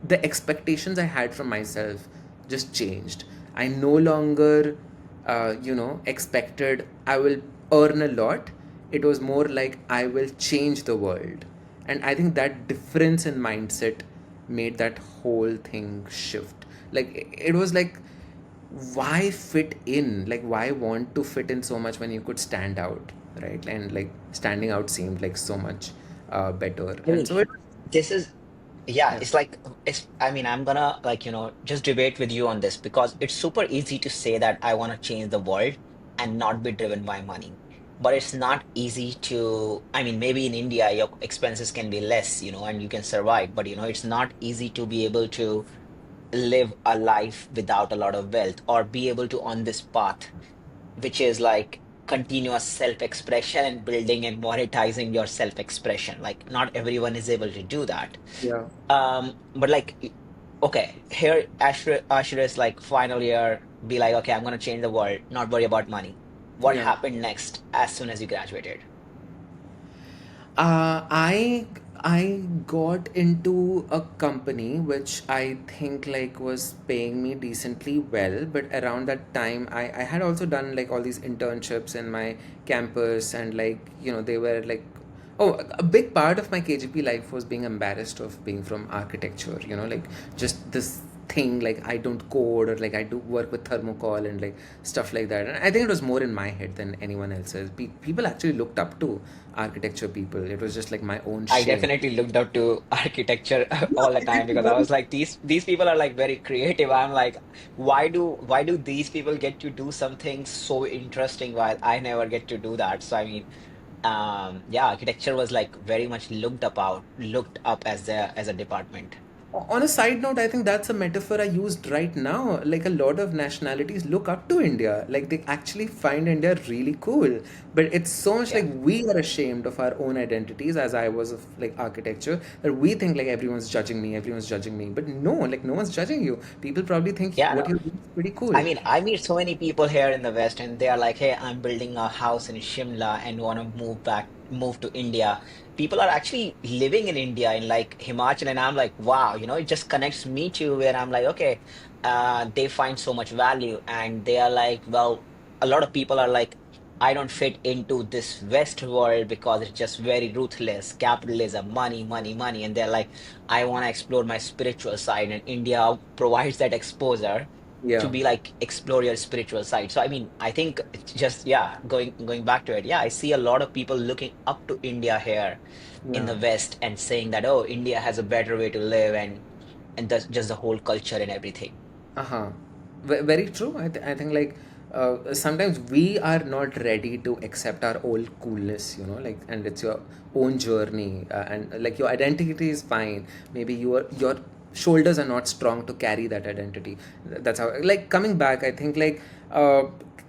the expectations I had from myself just changed. I no longer, expected I will earn a lot. It was more like I will change the world. And I think that difference in mindset made that whole thing shift. Like, it was like, why fit in? Like, why want to fit in so much when you could stand out, right? And like, standing out seemed like so much better. I And mean, so it, this is yeah, yeah, it's like I mean, I'm gonna like, just debate with you on this, because it's super easy to say that I want to change the world and not be driven by money. But it's not easy to, I mean, maybe in India your expenses can be less, and you can survive, but it's not easy to be able to live a life without a lot of wealth, or be able to on this path, which is like continuous self-expression and building and monetizing your self-expression. Like, not everyone is able to do that. yeah, But like, okay, here Ashur is like final year, be like, okay, I'm gonna change the world, not worry about money. What yeah. happened next as soon as you graduated? I got into a company which I think like was paying me decently well, but around that time I had also done like all these internships in my campus, and like they were like, oh, a big part of my KGP life was being embarrassed of being from architecture, like just this thing like I don't code, or like I do work with thermocol and like stuff like that. And I think it was more in my head than anyone else's. People actually looked up to architecture people. It was just like my own I shame. definitely looked up to architecture Yeah, all the it time because I was. was like, these people are like very creative. I'm like, why do these people get to do something so interesting while I never get to do that? So I mean, yeah, architecture was like very much looked up as a department. On a side note, I think that's a metaphor I used right now. Like a lot of nationalities look up to India. Like they actually find India really cool. But it's so much like Yeah. we are ashamed of our own identities, as I was of like architecture, that we think like everyone's judging me. But no, like no one's judging you. People probably think Yeah, what no. you're doing is pretty I cool. mean, I meet so many people here in the West, and they are like, "Hey, I'm building a house in Shimla and want to move to India." People are actually living in India in like Himachal, and I'm like, "Wow, it just connects me to where I'm like, okay." They find so much value, and they are like, "Well, a lot of people are like, I don't fit into this West world because it's just very ruthless, capitalism, money, money, money," and they're like, "I want to explore my spiritual side," and India provides that exposure to Yeah. be like explore your spiritual side. So I mean, I think it's just, yeah, going back to it. Yeah, I see a lot of people looking up to India here in Yeah. the West and saying that, oh, India has a better way to live, and that's just the whole culture and everything. Uh-huh. Very true. I think like sometimes we are not ready to accept our old coolness, like, and it's your own journey, and like your identity is fine. Maybe your shoulders are not strong to carry that identity. That's how, like, coming back, I think like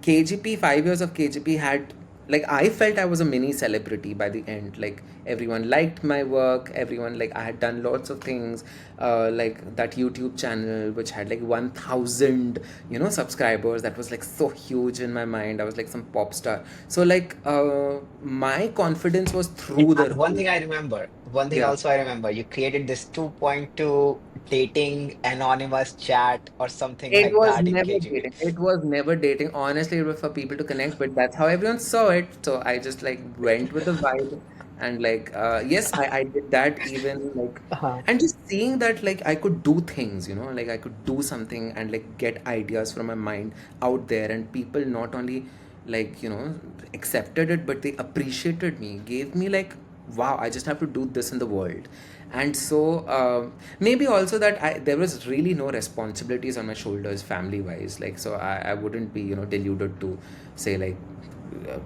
KGP, 5 years of KGP had, like, I felt I was a mini celebrity by the end. Like everyone liked my work, everyone, like, I had done lots of things, like that YouTube channel which had like 1,000 subscribers. That was like so huge in my mind. I was like some pop star. So like my confidence was And through the one roof. thing I remember, one thing Yeah. also I remember, you created this 2.2 dating anonymous chat or something It like was that in never KGB. dating. It was never dating. Honestly, it was for people to connect, but that's how everyone saw it. So I just like went with the vibe, and like yes, I did that even like, Uh-huh. and just seeing that like I could do things, like I could do something and like get ideas from my mind out there, and people not only like accepted it, but they appreciated me, gave me like, wow, I just have to do this in the world. And so maybe also that there was really no responsibilities on my shoulders family wise, like, so I wouldn't be deluded to say like uh,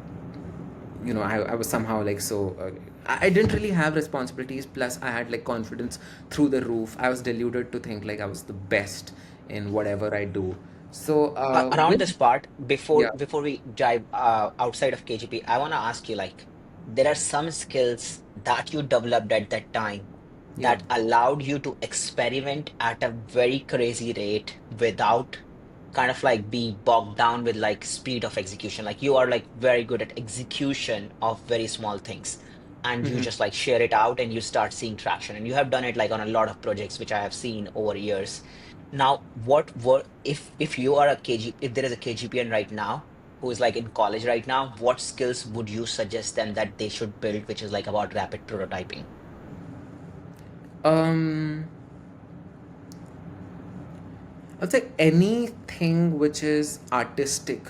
I was somehow like so I didn't really have responsibilities, plus I had like confidence through the roof. I was deluded to think like I was the best in whatever I do. So Around this part, yeah, before we dive outside of KGP, I want to ask you, like, there are some skills that you developed at that time yeah. that allowed you to experiment at a very crazy rate without kind of like be bogged down with like speed of execution. Like you are like very good at execution of very small things, and you Mhm. just like share it out and you start seeing traction. And you have done it like on a lot of projects, which I have seen over years. Now, what if you are a KG, if there is a KGPN right now who is like in college right now, what skills would you suggest them that they should build, which is like about rapid prototyping? um I'd say anything which is artistic,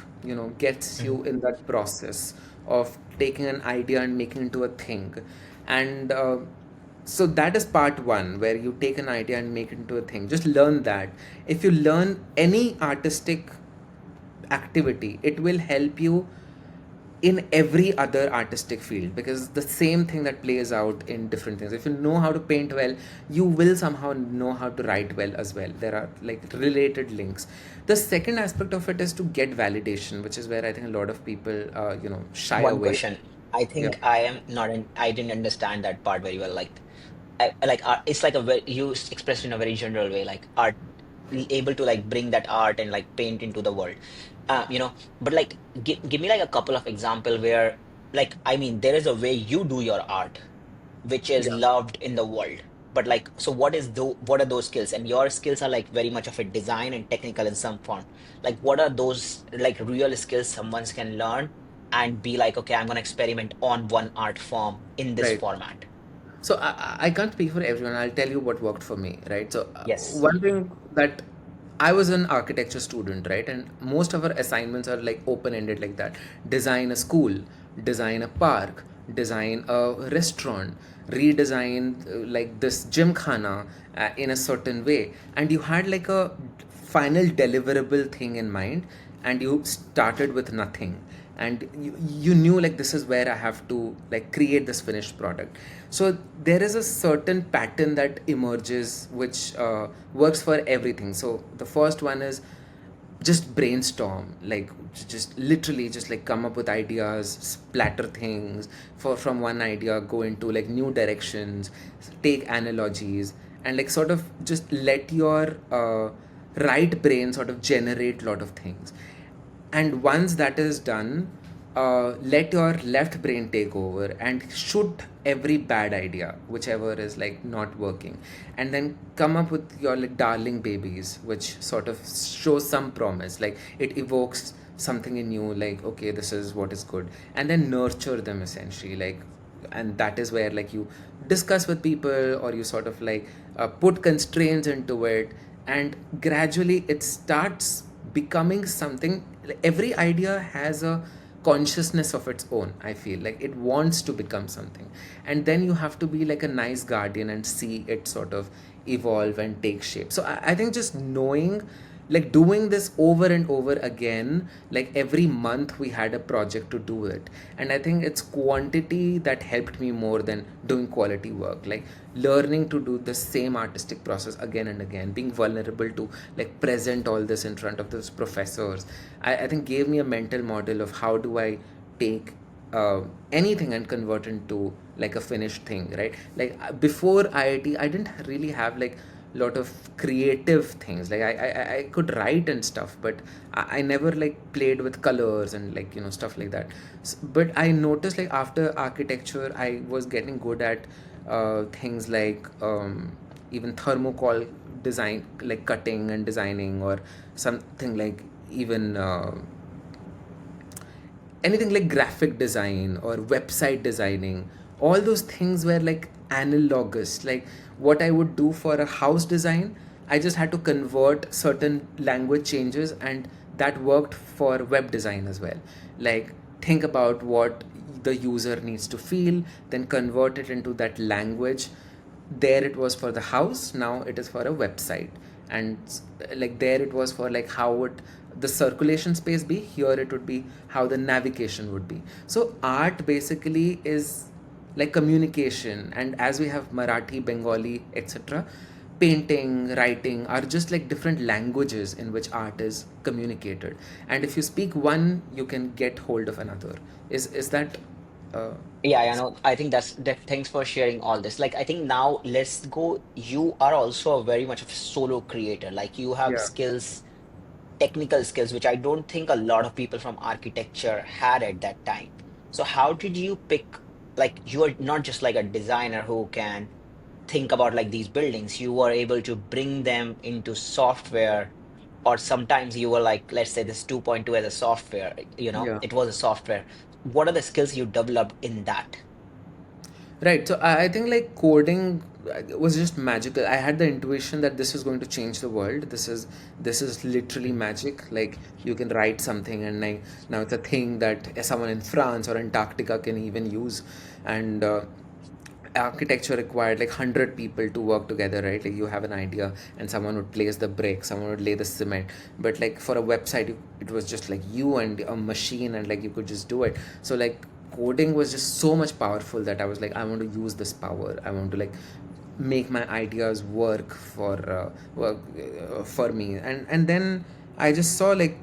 gets you Mhm. in that process of taking an idea and making it into a thing. And so that is part one, where you take an idea and make it into a thing. Just learn that. If you learn any artistic activity, it will help you in every other artistic field, because the same thing that plays out in different things. If you know how to paint well, you will somehow know how to write well as well. There are like related links. The second aspect of it is to get validation, which is where I think a lot of people shy One away. question. I Yeah. think I am not in, I didn't understand that part very well. Like, like it's like a very, you expressed in a very general way, like art, able to like bring that art and like paint into the world. But like give me like a couple of example where, like, I mean, there is a way you do your art, which is Yeah. loved in the world. But like, so what are those skills? And your skills are like very much of a design and technical in some form. Like, what are those like real skills someone can learn and be like, okay, I'm gonna experiment on one art form in this Right. format. So I can't speak for everyone. I'll tell you what worked for me, right? So Yes. one thing that I was an architecture student, right? And most of our assignments are like open-ended like that. Design a school, design a park, design a restaurant, redesign like this gymkhana in a certain way. And you had like a final deliverable thing in mind, and you started with nothing, and you knew like this is where I have to like create this finished product. So there is a certain pattern that emerges which works for everything. So the first one is just brainstorm, like just literally just like come up with ideas, splatter things for from one idea, go into like new directions, take analogies, and like sort of just let your right brain sort of generate a lot of things. And once that is done, let your left brain take over and shoot every bad idea whichever is like not working, and then come up with your like darling babies which sort of shows some promise, like it evokes something in you, like okay, this is what is good, and then nurture them essentially, like. And that is where like you discuss with people, or you sort of like put constraints into it, and gradually it starts becoming something. Every idea has a consciousness of its own, I feel like it wants to become something, and then you have to be like a nice guardian and see it sort of evolve and take shape. So I think just knowing, like doing this over and over again, like every month we had a project to do it, and I think it's quantity that helped me more than doing quality work, like learning to do the same artistic process again and again, being vulnerable to like present all this in front of those professors. I think gave me a mental model of how do I take anything and convert into like a finished thing, right? Like before IIT I didn't really have like lot of creative things, like I could write and stuff, but I never like played with colors and like stuff like that. But I noticed like after architecture I was getting good at things like even thermocol design, like cutting and designing, or something like even anything like graphic design or website designing. All those things were like analogous, like what I would do for a house design, I just had to convert certain language changes, and that worked for web design as well. Like think about what the user needs to feel, then convert it into that language. There it was for the house, now it is for a website. And like there it was for like how would the circulation space be, here it would be how the navigation would be. So art basically is like communication, and as we have Marathi, Bengali, etc., painting, writing are just like different languages in which art is communicated, and if you speak one you can get hold of another. Is that uh, Yeah, I know. I think thanks for sharing all this. Like, I think now let's go. You are also a very much of a solo creator. Like, you have yeah. skills, technical skills, which I don't think a lot of people from architecture had at that time. So how did you pick, like, you are not just like a designer who can think about like these buildings, you were able to bring them into software, or sometimes you were like, let's say this 2.2 as a software, Yeah. it was a software. What are the skills you developed in that? Right. So I think like coding was just magical. I had the intuition that this is going to change the world. This is literally magic. Like you can write something and like now it's a thing that someone in France or Antarctica can even use. And architecture required like 100 people to work together, right? Like you have an idea and someone would place the brick, someone would lay the cement. But like for a website it was just like you and a machine, and like you could just do it. So like coding was just so much powerful that I was like, I want to use this power, I want to like make my ideas work for me. And then I just saw like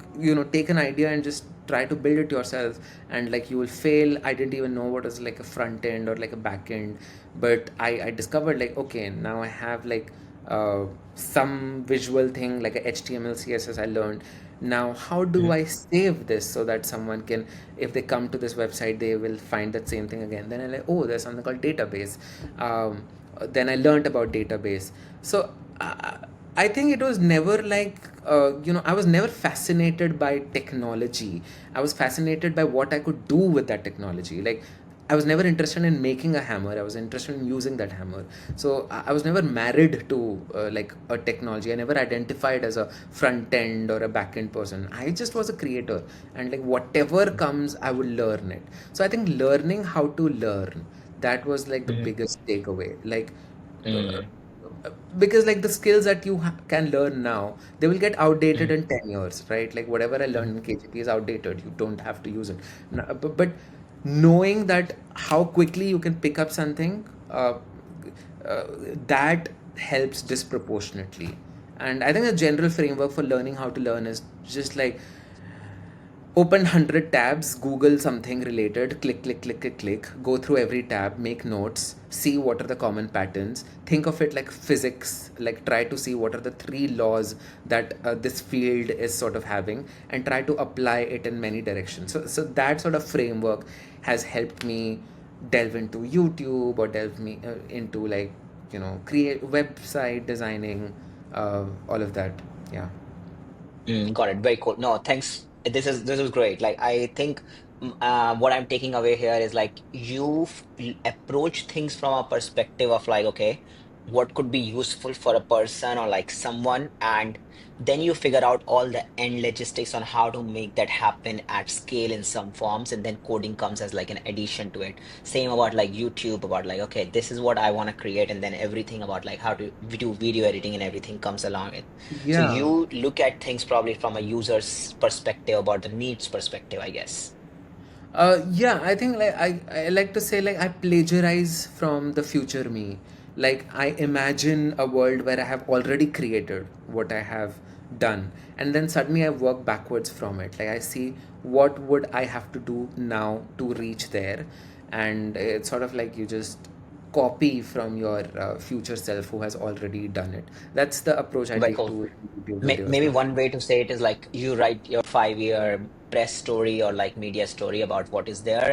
take an idea and just try to build it yourself, and like you will fail. I didn't even know what was like a front end or like a back end, but I discovered like okay, now I have like uh, some visual thing like a HTML, CSS I learned. Now, how do I save this so that someone can, if they come to this website, they will find that same thing again? Then I like, oh, there's something called database. Um, then I learned about database. So I think it was never like, I was never fascinated by technology. I was fascinated by what I could do with that technology. Like, I was never interested in making a hammer. I was interested in using that hammer. So I was never married to like a technology. I never identified as a front end or a back end person. I just was a creator, and like whatever comes, I would learn it. So I think learning how to learn, that was like the Mm-hmm. biggest takeaway. Like uh, Mm-hmm. because like the skills that you can learn now, they will get outdated in 10 years, right? Like whatever I learned in KGP is outdated. You don't have to use it. But knowing that how quickly you can pick up something, uh, that helps disproportionately. And I think the general framework for learning how to learn is just like open 100 tabs, Google something related, click, click, click, click, click, go through every tab, make notes, see what are the common patterns, think of it like physics, like try to see what are the three laws that this field is sort of having, and try to apply it in many directions. So that sort of framework has helped me delve into YouTube, or delve me into like, create website designing, all of that. Yeah. Got it. Very cool. No, thanks. This is great. Like I think what I'm taking away here is like approach things from a perspective of like, okay, what could be useful for a person or like someone, and then you figure out all the end logistics on how to make that happen at scale in some forms, and then coding comes as like an addition to it. Same about like YouTube, about like, okay, this is what I want to create, and then everything about like how to do video editing and everything comes along it. So Yeah. you look at things probably from a user's perspective, about the needs perspective, I guess. Yeah, I think like I like to say like I plagiarize from the future me. Like I imagine a world where I have already created what I have done, and then suddenly I work backwards from it. Like I see what would I have to do now to reach there, and it's sort of like you just copy from your future self who has already done it. That's the approach I Very take cool. to YouTube videos Maybe now. one way to say it is like you write your 5 year press story or like media story about what is there,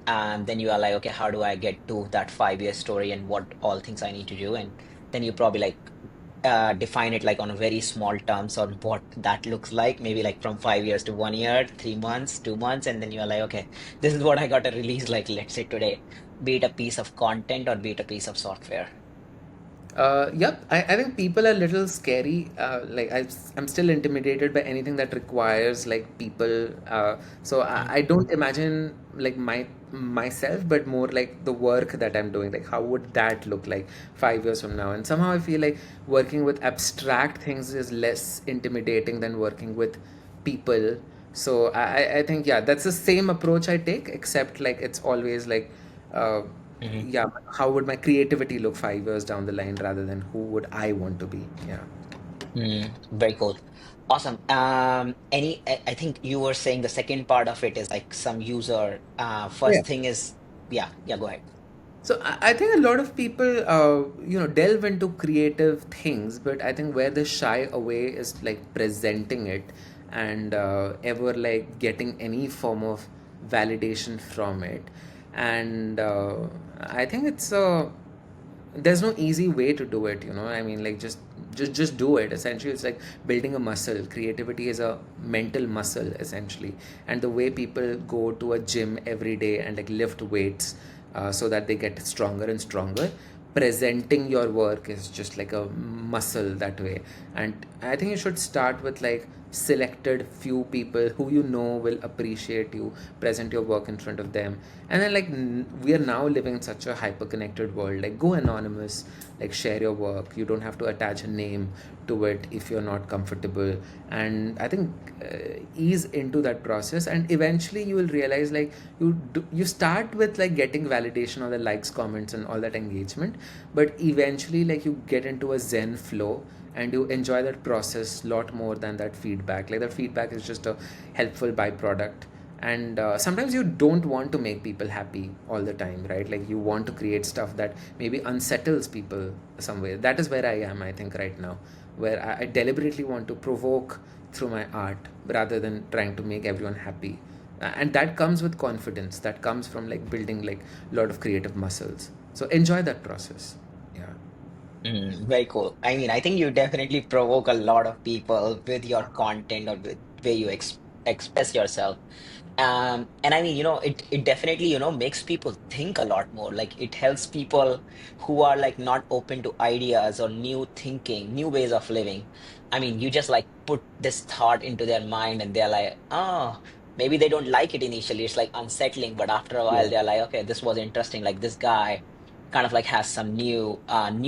and then you are like, okay, how do I get to that 5 year story and what all things I need to do? And then you probably like define it like on a very small terms on what that looks like, maybe like from 5 years to 1 year, 3 months, 2 months, and then you're like, okay, this is what I got to release, like let's say today, be it a piece of content or be it a piece of software. Yep, I think people are a little scary. I'm still intimidated by anything that requires like people. So I don't imagine like myself, but more like the work that I'm doing. Like how would that look like 5 years from now? And somehow I feel like working with abstract things is less intimidating than working with people. So I think yeah, that's the same approach I take, except like it's always like. Uh, Mhm. yeah, how would my creativity look 5 years down the line rather than who would I want to be? Yeah. Very cool. Awesome. I think you were saying the second part of it is like some user. Yeah. First thing is, yeah, yeah, go ahead. So I think a lot of people, delve into creative things, but I think where they shy away is like presenting it, and ever like getting any form of validation from it. And I think there's no easy way to do it. I mean, like just do it. Essentially, it's like building a muscle. Creativity is a mental muscle essentially, and the way people go to a gym every day and like lift weights, so that they get stronger and stronger. Presenting your work is just like a muscle that way. And I think you should start with like selected few people who will appreciate you, present your work in front of them. And then like we are now living in such a hyper connected world. Like go anonymous, like share your work. You don't have to attach a name to it if you're not comfortable. And I think ease into that process, and eventually you will realize like you start with like getting validation or the likes, comments, and all that engagement, but eventually like you get into a zen flow, and you enjoy that process a lot more than that feedback. Like that feedback is just a helpful byproduct. And sometimes you don't want to make people happy all the time, right? Like you want to create stuff that maybe unsettles people somewhere. That is where I am, I think, right now, where I deliberately want to provoke through my art rather than trying to make everyone happy. And that comes with confidence, that comes from like building like a lot of creative muscles. So enjoy that process. Yeah. Very cool. I mean, I think you definitely provoke a lot of people with your content or with way you express yourself. And I mean, it definitely, makes people think a lot more. Like it helps people who are like not open to ideas or new thinking, new ways of living. I mean, you just like put this thought into their mind and they're like, oh, maybe they don't like it initially. It's like unsettling, but after a while Yeah. they're like, okay, this was interesting. Like this guy kind of like has some new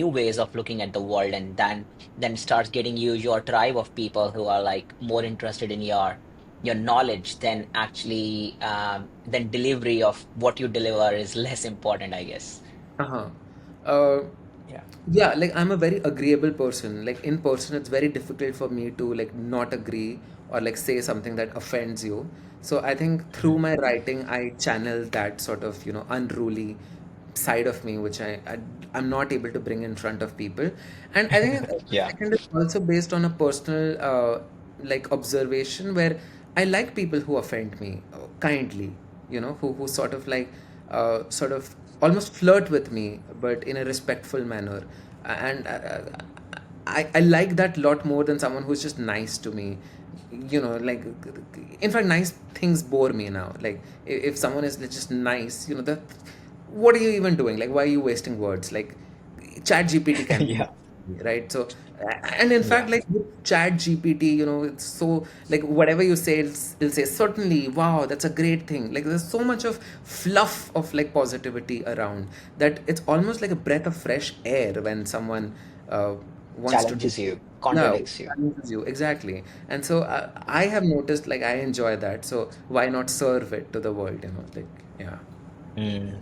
ways of looking at the world, and then starts getting you your tribe of people who are like more interested in your knowledge than actually than delivery of what you deliver is less important, I guess. Uh-huh. Uh, Yeah. yeah, like I'm a very agreeable person. Like in person, it's very difficult for me to like not agree or like say something that offends you. So I think through my writing, I channel that sort of, unruly side of me, which I'm not able to bring in front of people. And I think the Yeah. second is also based on a personal like observation where I like people who offend me kindly, who sort of like sort of almost flirt with me, but in a respectful manner. And I like that lot more than someone who's just nice to me. Like, in fact, nice things bore me now. Like, if someone is just nice, that what are you even doing? Like, why are you wasting words? Like, Chat GPT can be nice, Yeah. right? So, and in fact, Yeah. like with Chat GPT, it's so like whatever you say, it'll say certainly, wow, that's a great thing. Like, there's so much of fluff of like positivity around that it's almost like a breath of fresh air when someone uh, wants to do. Challenges you, Yeah, contradicts you. challenges you exactly. And so I have noticed like I enjoy that. So why not serve it to the world? Like yeah.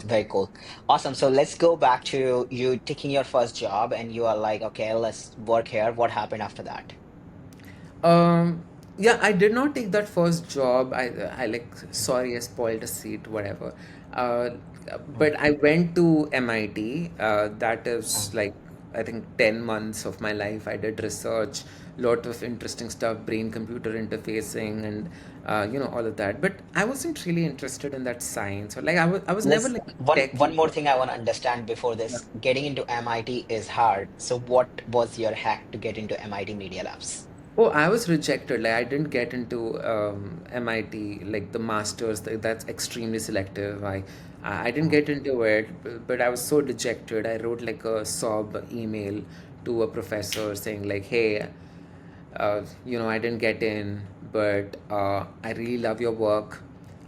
Very cool. Awesome. So let's go back to you taking your first job and you are like, okay, let's work here. What happened after that? Um, yeah, I did not take that first job. I like, sorry, I spoiled a seat, whatever. Uh, Mm. but I went to MIT. That is Mm. like, I think 10 months of my life. I did research, lot of interesting stuff, brain-computer interfacing, and all of that. But I wasn't really interested in that science, or like I was never Let's like one techie. more thing I want to understand before this. Getting into MIT is hard. So what was your hack to get into MIT Media Labs? Oh, I was rejected. Like I didn't get into MIT, like the masters. That's extremely selective. I didn't Mm. get into it, but I was so dejected. I wrote like a sob email to a professor saying like, "Hey, I didn't get in, but I really love your work.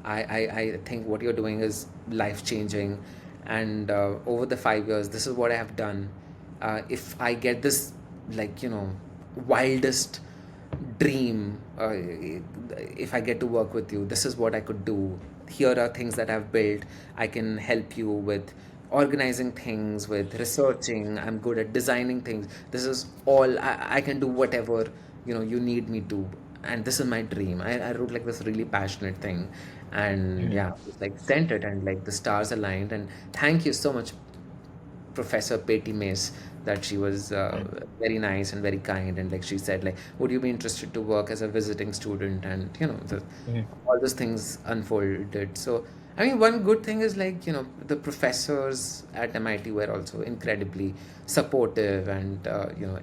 I think what you're doing is life changing, and over the 5 years, this is what I have done. If I get this, like wildest dream, if I get to work with you, this is what I could do. Here are things that I've built. I can help you with organizing things, with researching. I'm good at designing things. This is all I can do, whatever you need me to. And this is my dream. I wrote like this really passionate thing, and Mm. yeah, it's like sent it, and like the stars aligned. And thank you so much, Professor Patty Mace, that she was Mm. very nice and very kind, and like she said like, would you be interested to work as a visiting student? And Mm. all those things unfolded. So I mean, one good thing is like the professors at MIT were also incredibly supportive and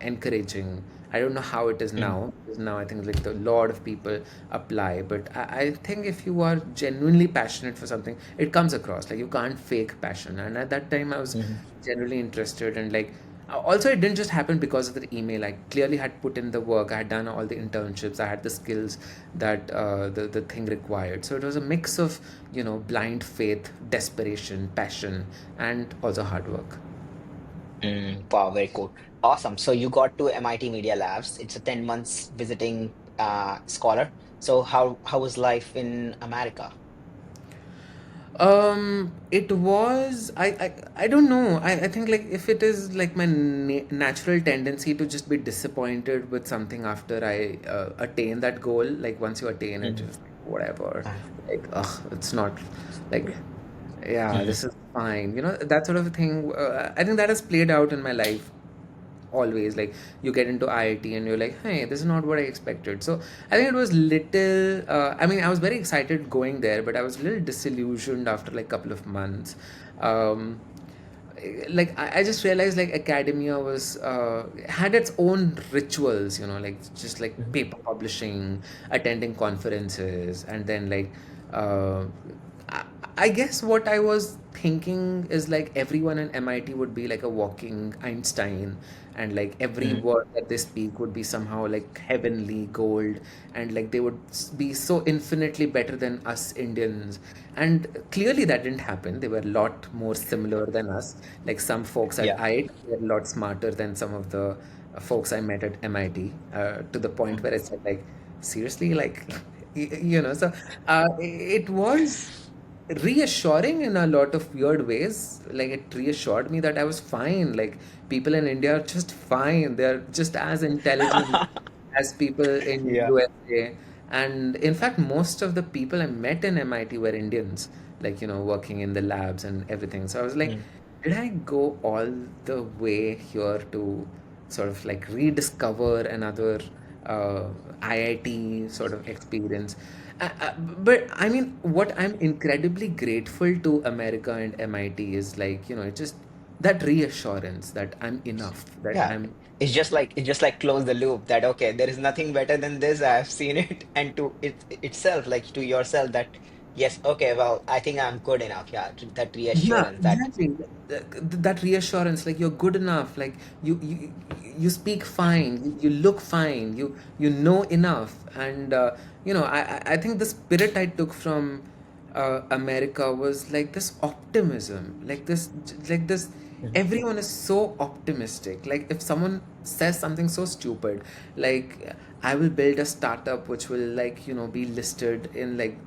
encouraging. I don't know how it is Mm. now, because now I think like a lot of people apply, but I think if you are genuinely passionate for something, it comes across. Like you can't fake passion. And at that time I was Mhm. genuinely interested, and like also it didn't just happen because of the email. I clearly had put in the work. I had done all the internships. I had the skills that the thing required. So it was a mix of blind faith, desperation, passion, and also hard work. Wow, very cool. Awesome. So you got to MIT Media Labs. It's a 10 months visiting scholar. So how was life in America? It was I don't know. I think like if it is like my natural tendency to just be disappointed with something after I attain that goal. Like once you attain it, Mhm. just like, whatever, Uh, like, ugh, it's not like, yeah, mm, this is fine, that sort of a thing. I think that has played out in my life always. Like, you get into IIT and you're like, hey, this is not what I expected. So I think it was little, I mean, I was very excited going there, but I was a little disillusioned after like a couple of months. um, like, I just realized like academia was had its own rituals, like just like mhm. paper publishing, attending conferences, and then like uh, I, I guess what I was thinking is like everyone in MIT would be like a walking Einstein, and like every Mm, word that they speak would be somehow like heavenly gold, and like they would be so infinitely better than us Indians. And clearly that didn't happen. They were a lot more similar than us. Like, some folks at yeah. IIT were a lot smarter than some of the folks I met at MIT, to the point Mm, where I said like, seriously, like, so it was reassuring in a lot of weird ways. Like, it reassured me that I was fine. Like, people in India are just fine. They're just as intelligent as people in yeah. USA. And in fact, most of the people I met in MIT were Indians, like, working in the labs and everything. So I was like, Mm, did I go all the way here to sort of like rediscover another uh, IIT sort of experience? But I mean, what I'm incredibly grateful to America and MIT is like, it's just that reassurance that I'm enough, that yeah. It's just like close the loop that okay, there is nothing better than this. I have seen it, and to it itself, like to yourself, that yes, okay, well, I think I'm good enough. Yeah, that Yeah, reassurance that. exactly. That reassurance, like, you're good enough, like you speak fine, you look fine, you know enough, and I think the spirit I took from America was like this optimism, like this. Mhm, Everyone is so optimistic. Like, if someone says something so stupid, like, I will build a startup which will, like, be listed in, like,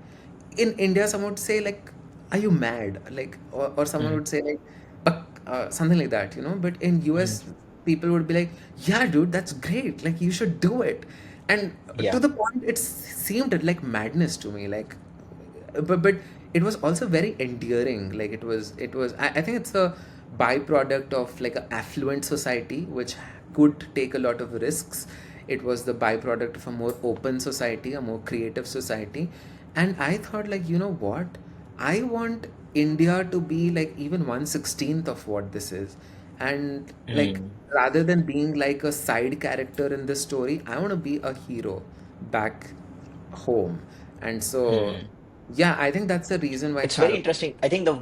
in India, someone would say like, "Are you mad?" Like, or someone mhm, would say like, something like that, But in mhm. US, people would be like, "Yeah, dude, that's great. Like, you should do it." And to Yeah. the point, it seemed like madness to me. Like, but it was also very endearing. Like, it was. I think it's a byproduct of like an affluent society which could take a lot of risks. It was the byproduct of a more open society, a more creative society. And I thought, like, you know what, I want India to be like even 1/16th of what this is. And like, Mm, rather than being like a side character in this story, I want to be a hero back home. And so, mm. yeah, I think that's the reason why It's very Chalo. interesting. I think the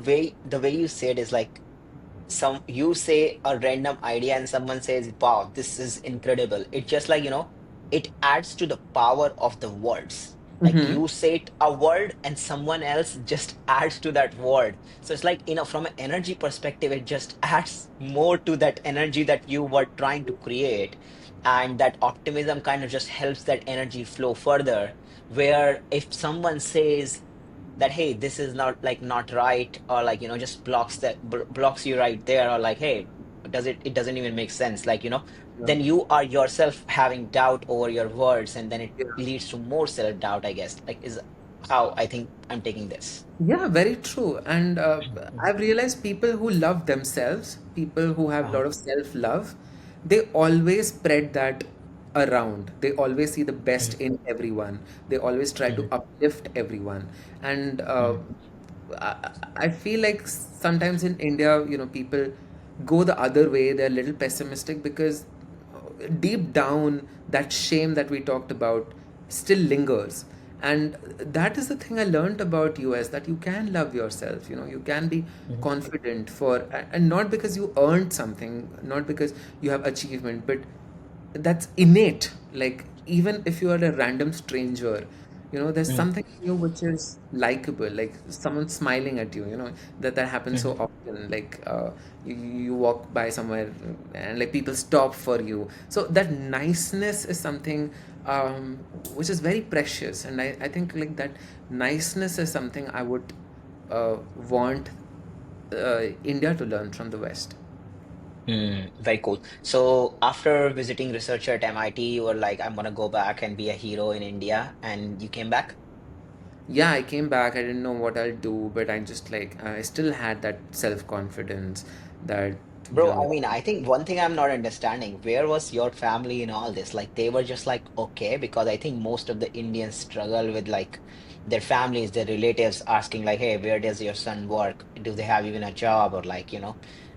way you said is like some you say a random idea and someone says, wow, this is incredible. It's just like, it adds to the power of the words. Like Mm-hmm. you say it a word and someone else just adds to that word. So it's like, from an energy perspective, it just adds more to that energy that you were trying to create. And that optimism kind of just helps that energy flow further. Where if someone says, that hey, this is not right, or like just blocks you right there, or like hey, it doesn't even make sense, like Yeah. then you are yourself having doubt over your words, and then it Yeah. leads to more self doubt, I guess, like is how I think I'm taking this. Yeah, very true. And Mhm. I've realized people who love themselves, people who have a Uh-huh. lot of self love, they always spread that around. They always see the best Mhm. in everyone. They always try to Mhm. uplift everyone. And Mhm. I feel like sometimes in India, people go the other way. They're a little pessimistic because deep down, that shame that we talked about still lingers. And that is the thing I learned about US, that you can love yourself, you can be Mhm. confident for, and not because you earned something, not because you have achievement, but that's innate. Like, even if you are a random stranger, there's Mhm. something in you which is likable, like someone smiling at you, that happens so Mhm. often. Like, you walk by somewhere and like people stop for you. So that niceness is something um, which is very precious. And I think like that niceness is something I would want India to learn from the West. Very cool. So after visiting researcher at MIT, you were like, I'm gonna go back and be a hero in India, and you came back. Yeah, I came back. I didn't know what I'll do, but I just like I still had that self confidence that you Bro, I know. mean, I think one thing I'm not understanding, where was your family in all this? Like they were just like, okay, because I think most of the Indians struggle with like their families, their relatives asking like, hey, where does your son work? Do they have even a job? Or like,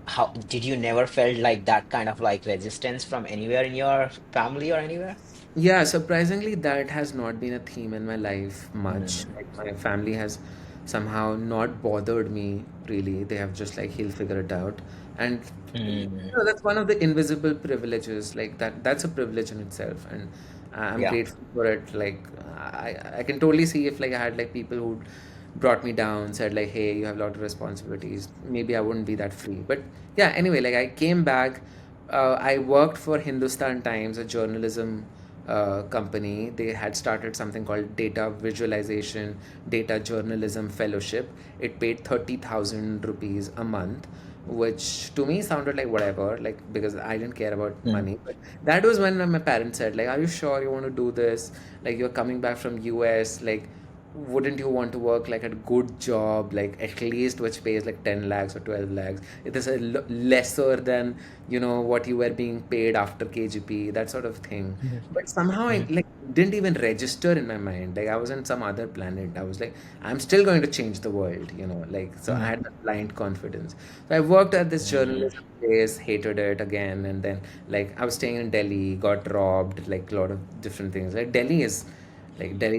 how did you never felt like that kind of like resistance from anywhere in your family or anywhere? Yeah, surprisingly, that has not been a theme in my life much. Mm, Like my family has somehow not bothered me really. They have just like he'll figure it out, and mm, that's one of the invisible privileges. Like that's a privilege in itself, and I'm yeah. grateful for it. Like I can totally see if like I had like people who brought me down, said like, hey, you have a lot of responsibilities. Maybe I wouldn't be that free. But yeah, anyway, like I came back. I worked for Hindustan Times, a journalism company. They had started something called Data Visualization, Data Journalism Fellowship. It paid 30,000 rupees a month, which to me sounded like whatever, like because I didn't care about Mm, money. But that was when my parents said, like, are you sure you want to do this? Like, you're coming back from US, like, wouldn't you want to work like a good job, like at least which pays like 10 lakhs or 12 lakhs? It is a lesser than, what you were being paid after KGP, that sort of thing. mhm, But somehow I mhm, like didn't even register in my mind. Like I was in some other planet. I was like, I'm still going to change the world, like so I mhm, had that blind confidence. So I worked at this mm. journalism place, hated it again, and then like I was staying in Delhi, got robbed, like a lot of different things. Delhi is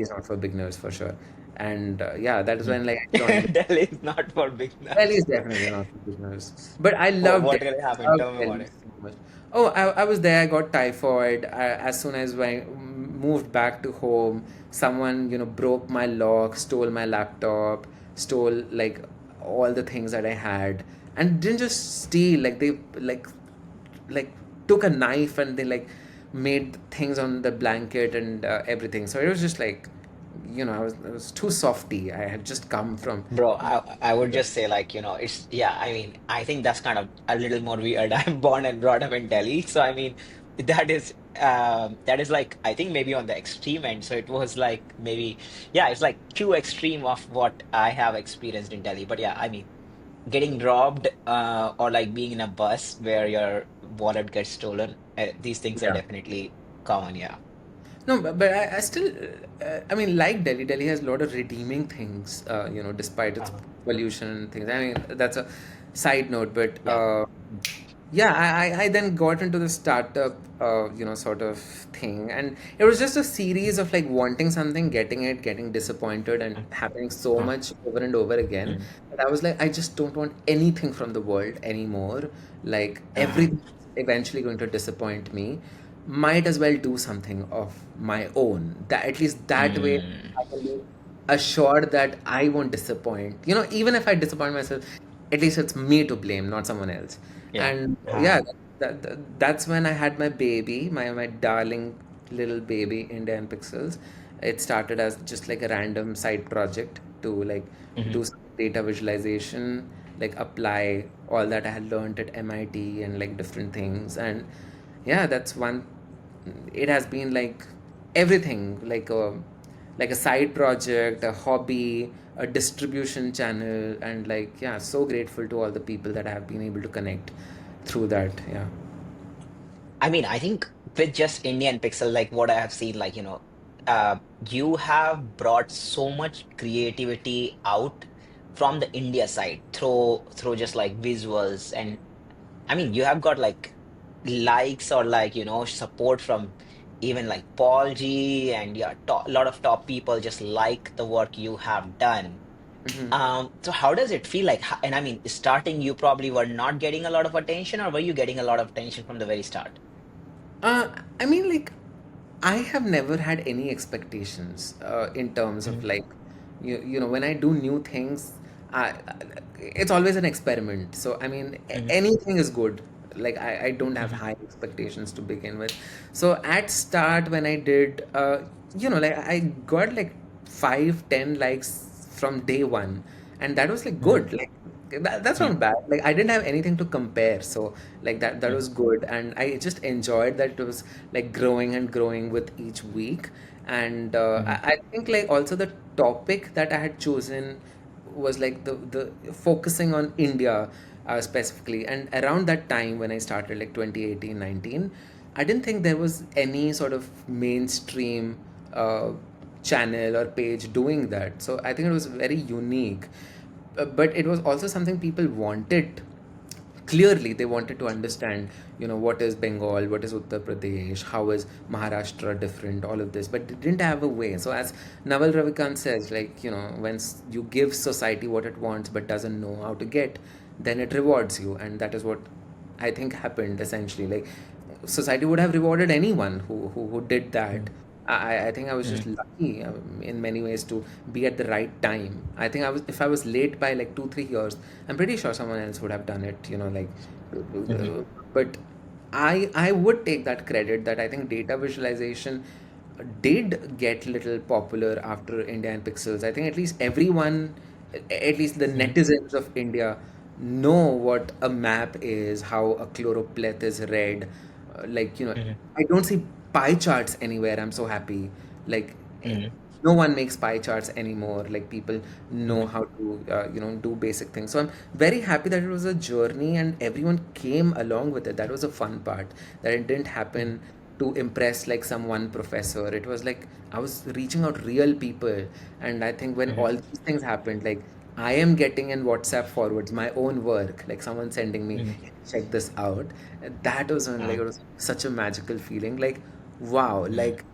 not for beginners for sure. And yeah, that is Mhm. when like I joined. Delhi is not for Delhi beginners. is definitely not for beginners. But I What, love what Delhi. really I happened? love Tell me about Delhi it. so much. Oh, I was there. I got typhoid. As soon as I moved back to home, someone, broke my lock, stole my laptop, stole like all the things that I had, and didn't just steal. Like they like took a knife and they like made things on the blanket and everything. So it was just like, I was too softy. I had just come from. Bro, I would just say like, it's yeah, I mean, I think that's kind of a little more weird. I'm born and brought up in Delhi, so I mean, that is like I think maybe on the extreme end. So it was like maybe yeah, it's like too extreme of what I have experienced in Delhi. But yeah, I mean, getting robbed or like being in a bus where your wallet gets stolen, these things are Yeah. definitely common, yeah. No, but I still, I mean, like Delhi, Delhi has a lot of redeeming things, despite its Uh-huh. pollution and things. I mean, that's a side note, but Yeah. yeah, I then got into the startup, sort of thing. And it was just a series of like wanting something, getting it, getting disappointed, and happening so Uh-huh. much over and over again. But I was like, I just don't want anything from the world anymore. Like, Uh-huh. everything is eventually going to disappoint me. Might as well do something of my own. That at least that way Mm. I can be assured that I won't disappoint. Even if I disappoint myself, at least it's me to blame, not someone else. Yeah. And Uh-huh. yeah, that's when I had my baby, my darling little baby, India and Pixels. It started as just like a random side project to like Mhm. do some data visualization, like apply all that I had learned at MIT and like different things. And yeah, that's one. It has been like everything, like a side project, a hobby, a distribution channel, and like yeah, so grateful to all the people that I have been able to connect through that. Yeah. I mean, I think with just Indian Pixel, like what I have seen, like, you have brought so much creativity out from the India side through just like visuals. And I mean, you have got like likes or like, support from even like Paul G and yeah, a lot of top people just like the work you have done. Mhm. So how does it feel like? And I mean, starting, you probably were not getting a lot of attention, or were you getting a lot of attention from the very start? Uh, I mean, like, I have never had any expectations in terms of Mhm, like, when I do new things, I, it's always an experiment. So, I mean, mhm, anything is good. Like, I don't have mhm, high expectations to begin with. So, at start, when I did, like, I got like 5, 10 likes from day one. And that was like mhm, good. Like, That's not bad. Like I didn't have anything to compare, so like that Mm, was good, and I just enjoyed that it was like growing and growing with each week. And mm, I think like also the topic that I had chosen was like the focusing on India specifically. And around that time when I started, like 2018, 19, I didn't think there was any sort of mainstream channel or page doing that. So I think it was very unique. But it was also something people wanted. Clearly they wanted to understand, what is Bengal, what is Uttar Pradesh, how is Maharashtra different, all of this, but they didn't have a way. So as Naval Ravikant says, like, when you give society what it wants but doesn't know how to get, then it rewards you. And that is what I think happened essentially. Like society would have rewarded anyone who did that. mm, I think I was just mm, lucky in many ways to be at the right time. I think I was if I was late by like 2 3 years, I'm pretty sure someone else would have done it. Like, mm, but I would take that credit that I think data visualization did get little popular after India and Pixels. I think at least everyone, at least the mm, netizens of India, know what a map is, how a chloropleth is read. Like, mm, I don't see pie charts anywhere. I'm so happy. Like, mm, no one makes pie charts anymore. Like, people know mm, how to, do basic things. So I'm very happy that it was a journey and everyone came along with it. That was a fun part. That it didn't mm, happen to impress like some one professor. It was like I was reaching out real people. And I think when mm, all these things happened, like I am getting in WhatsApp forwards my own work, like someone sending me, mm, "Hey, check this out." That was when like mm, it was such a magical feeling. Like, wow, mm, like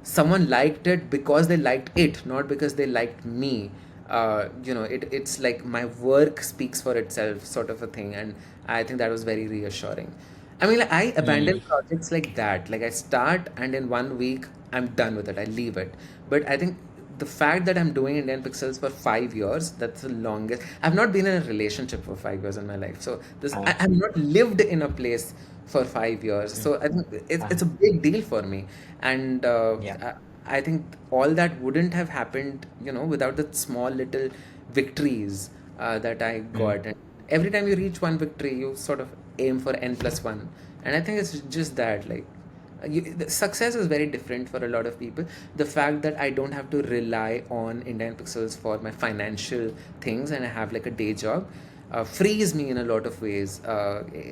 someone liked it because they liked it, not because they liked me. It's like my work speaks for itself, sort of a thing, and I think that was very reassuring. I mean, like, I abandon mm, projects like that. Like I start, and in 1 week I'm done with it. I leave it. But I think the fact that I'm doing Indian Pixels for 5 years, that's the longest. I've not been in a relationship for 5 years in my life. So I've not lived in a place for 5 years. mm, So I think it's uh, a big deal for me. And yeah. I think all that wouldn't have happened, without the small little victories that I Mm, got. And every time you reach one victory, you sort of aim for n plus one. And I think it's just that, like, the success is very different for a lot of people. The fact that I don't have to rely on Indian Pixels for my financial things and I have like a day job frees me in a lot of ways.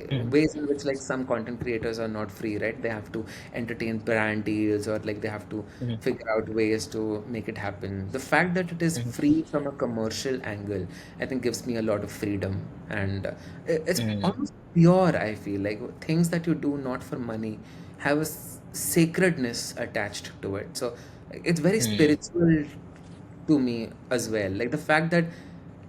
mm, Ways in which like some content creators are not free, right? They have to entertain brand deals or like they have to mm, figure out ways to make it happen. The fact that it is mm, free from a commercial angle, I think gives me a lot of freedom. And it's mm, almost pure, I feel like things that you do not for money have a sacredness attached to it. So it's very mm, spiritual to me as well. Like the fact that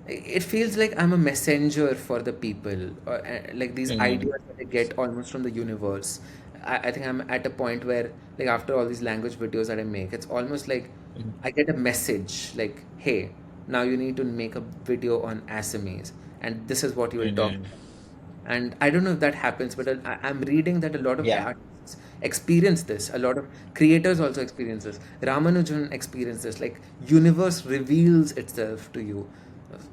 it feels like I'm a messenger for the people, or like these mm, ideas that I get almost from the universe. I think I'm at a point where, like, after all these language videos that I make, it's almost like mm, I get a message like, hey, now you need to make a video on Assamese, and this is what you will talk mm. about. And I don't know if that happens, but I'm reading that a lot of Yeah. artists experience this. A lot of creators also experience this. Ramanujan experienced this. Like universe reveals itself to you,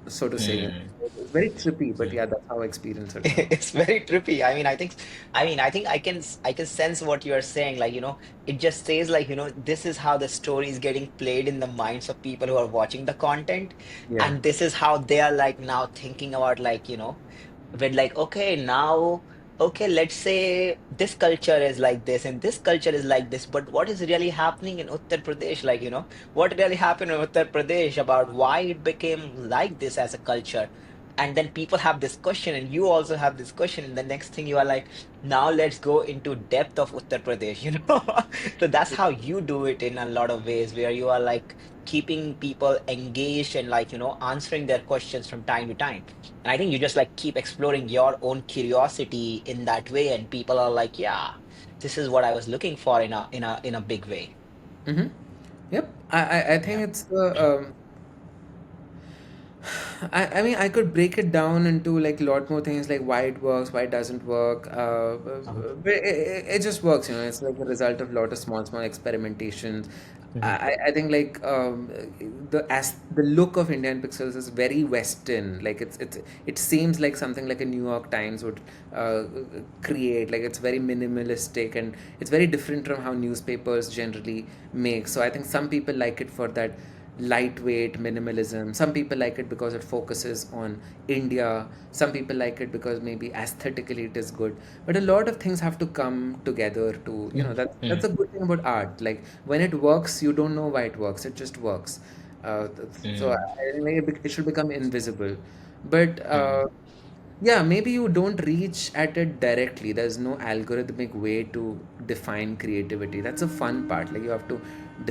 so to say. Mm, It's very trippy, but mm. yeah, that's how I experience it now. It's very trippy. I mean, I think I can sense what you are saying. Like, it just says like, this is how the story is getting played in the minds of people who are watching the content. Yeah. And this is how they are like now thinking about like, with like, okay, now, okay, let's say this culture is like this and this culture is like this, but what is really happening in Uttar Pradesh? Like, what really happened in Uttar Pradesh about why it became like this as a culture? And then people have this question, and you also have this question, and the next thing you are like, now let's go into depth of Uttar Pradesh, So that's how you do it in a lot of ways, where you are like keeping people engaged and like, answering their questions from time to time. And I think you just like keep exploring your own curiosity in that way, and people are like, yeah, this is what I was looking for in a big way. Mm-hmm. Yep. I think Yeah. it's I mean, I could break it down into like a lot more things, like why it works, why it doesn't work. Uh-huh. But it just works. It's like a result of a lot of small, small experimentations. Mhm. I think like the look of Indian Pixels is very Western. Like it seems like something like a New York Times would uh, create. Like it's very minimalistic and it's very different from how newspapers generally make. So I think some people like it for that lightweight minimalism. Some people like it because it focuses on India. Some people like it because maybe aesthetically it is good. But a lot of things have to come together to, Mhm. that's Mhm. a good thing about art. Like when it works, you don't know why it works. It just works. So Mhm. I think it should become invisible. But Mhm. yeah, maybe you don't reach at it directly. There's no algorithmic way to define creativity. That's a fun part. Like you have to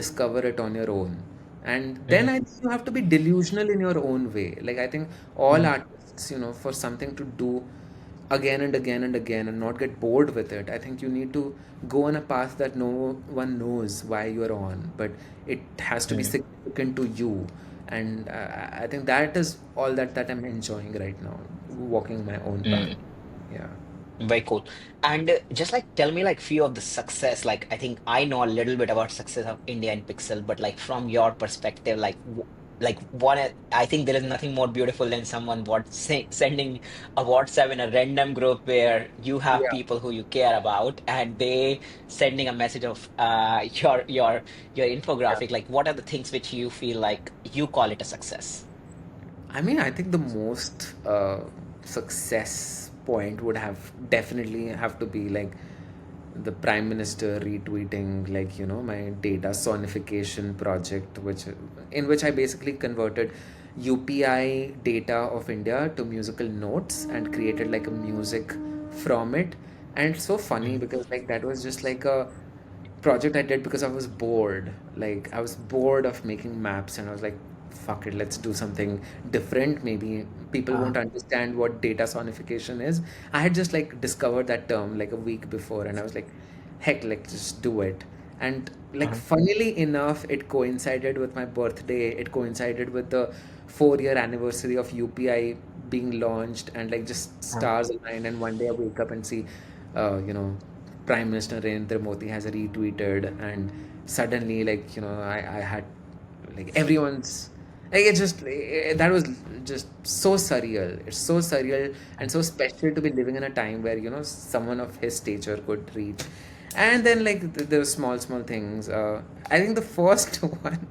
discover it on your own. And then Mhm. I think you have to be delusional in your own way. Like I think all Mhm. artists, for something to do again and again and again and not get bored with it. I think you need to go on a path that no one knows why you're on, but it has to be Mhm. significant to you. And I think that is all that I'm enjoying right now, walking my own path. Mhm. Yeah. Very cool. And just like tell me like few of the success. Like I think I know a little bit about success of India and Pixel, but like from your perspective, like one, I think there is nothing more beautiful than someone sending a WhatsApp in a random group where you have Yeah. people who you care about, and they sending a message of your Yeah. infographic. Like what are the things which you feel like you call it a success? I mean, I think the most success point would have definitely have to be like the prime minister retweeting like my data sonification project, which in which I basically converted UPI data of India to musical notes and created like a music from it. And it's so funny Mhm. because like that was just like a project I did because I was bored. Like I was bored of making maps and I was like, fuck it, let's do something different. Maybe people Uh-huh. won't understand what data sonification is. I had just like discovered that term like a week before and I was like, heck, like just do it. And like Uh-huh. funnily enough, it coincided with my birthday. It coincided with the 4-year anniversary of UPI being launched and like just Uh-huh. stars aligned and one day I wake up and see uh, you know Prime Minister Narendra Modi has retweeted, and suddenly, like I had like everyone's like that was just so surreal. It's so surreal and so special to be living in a time where someone of his stature could reach. And then like the small things. I think the first one,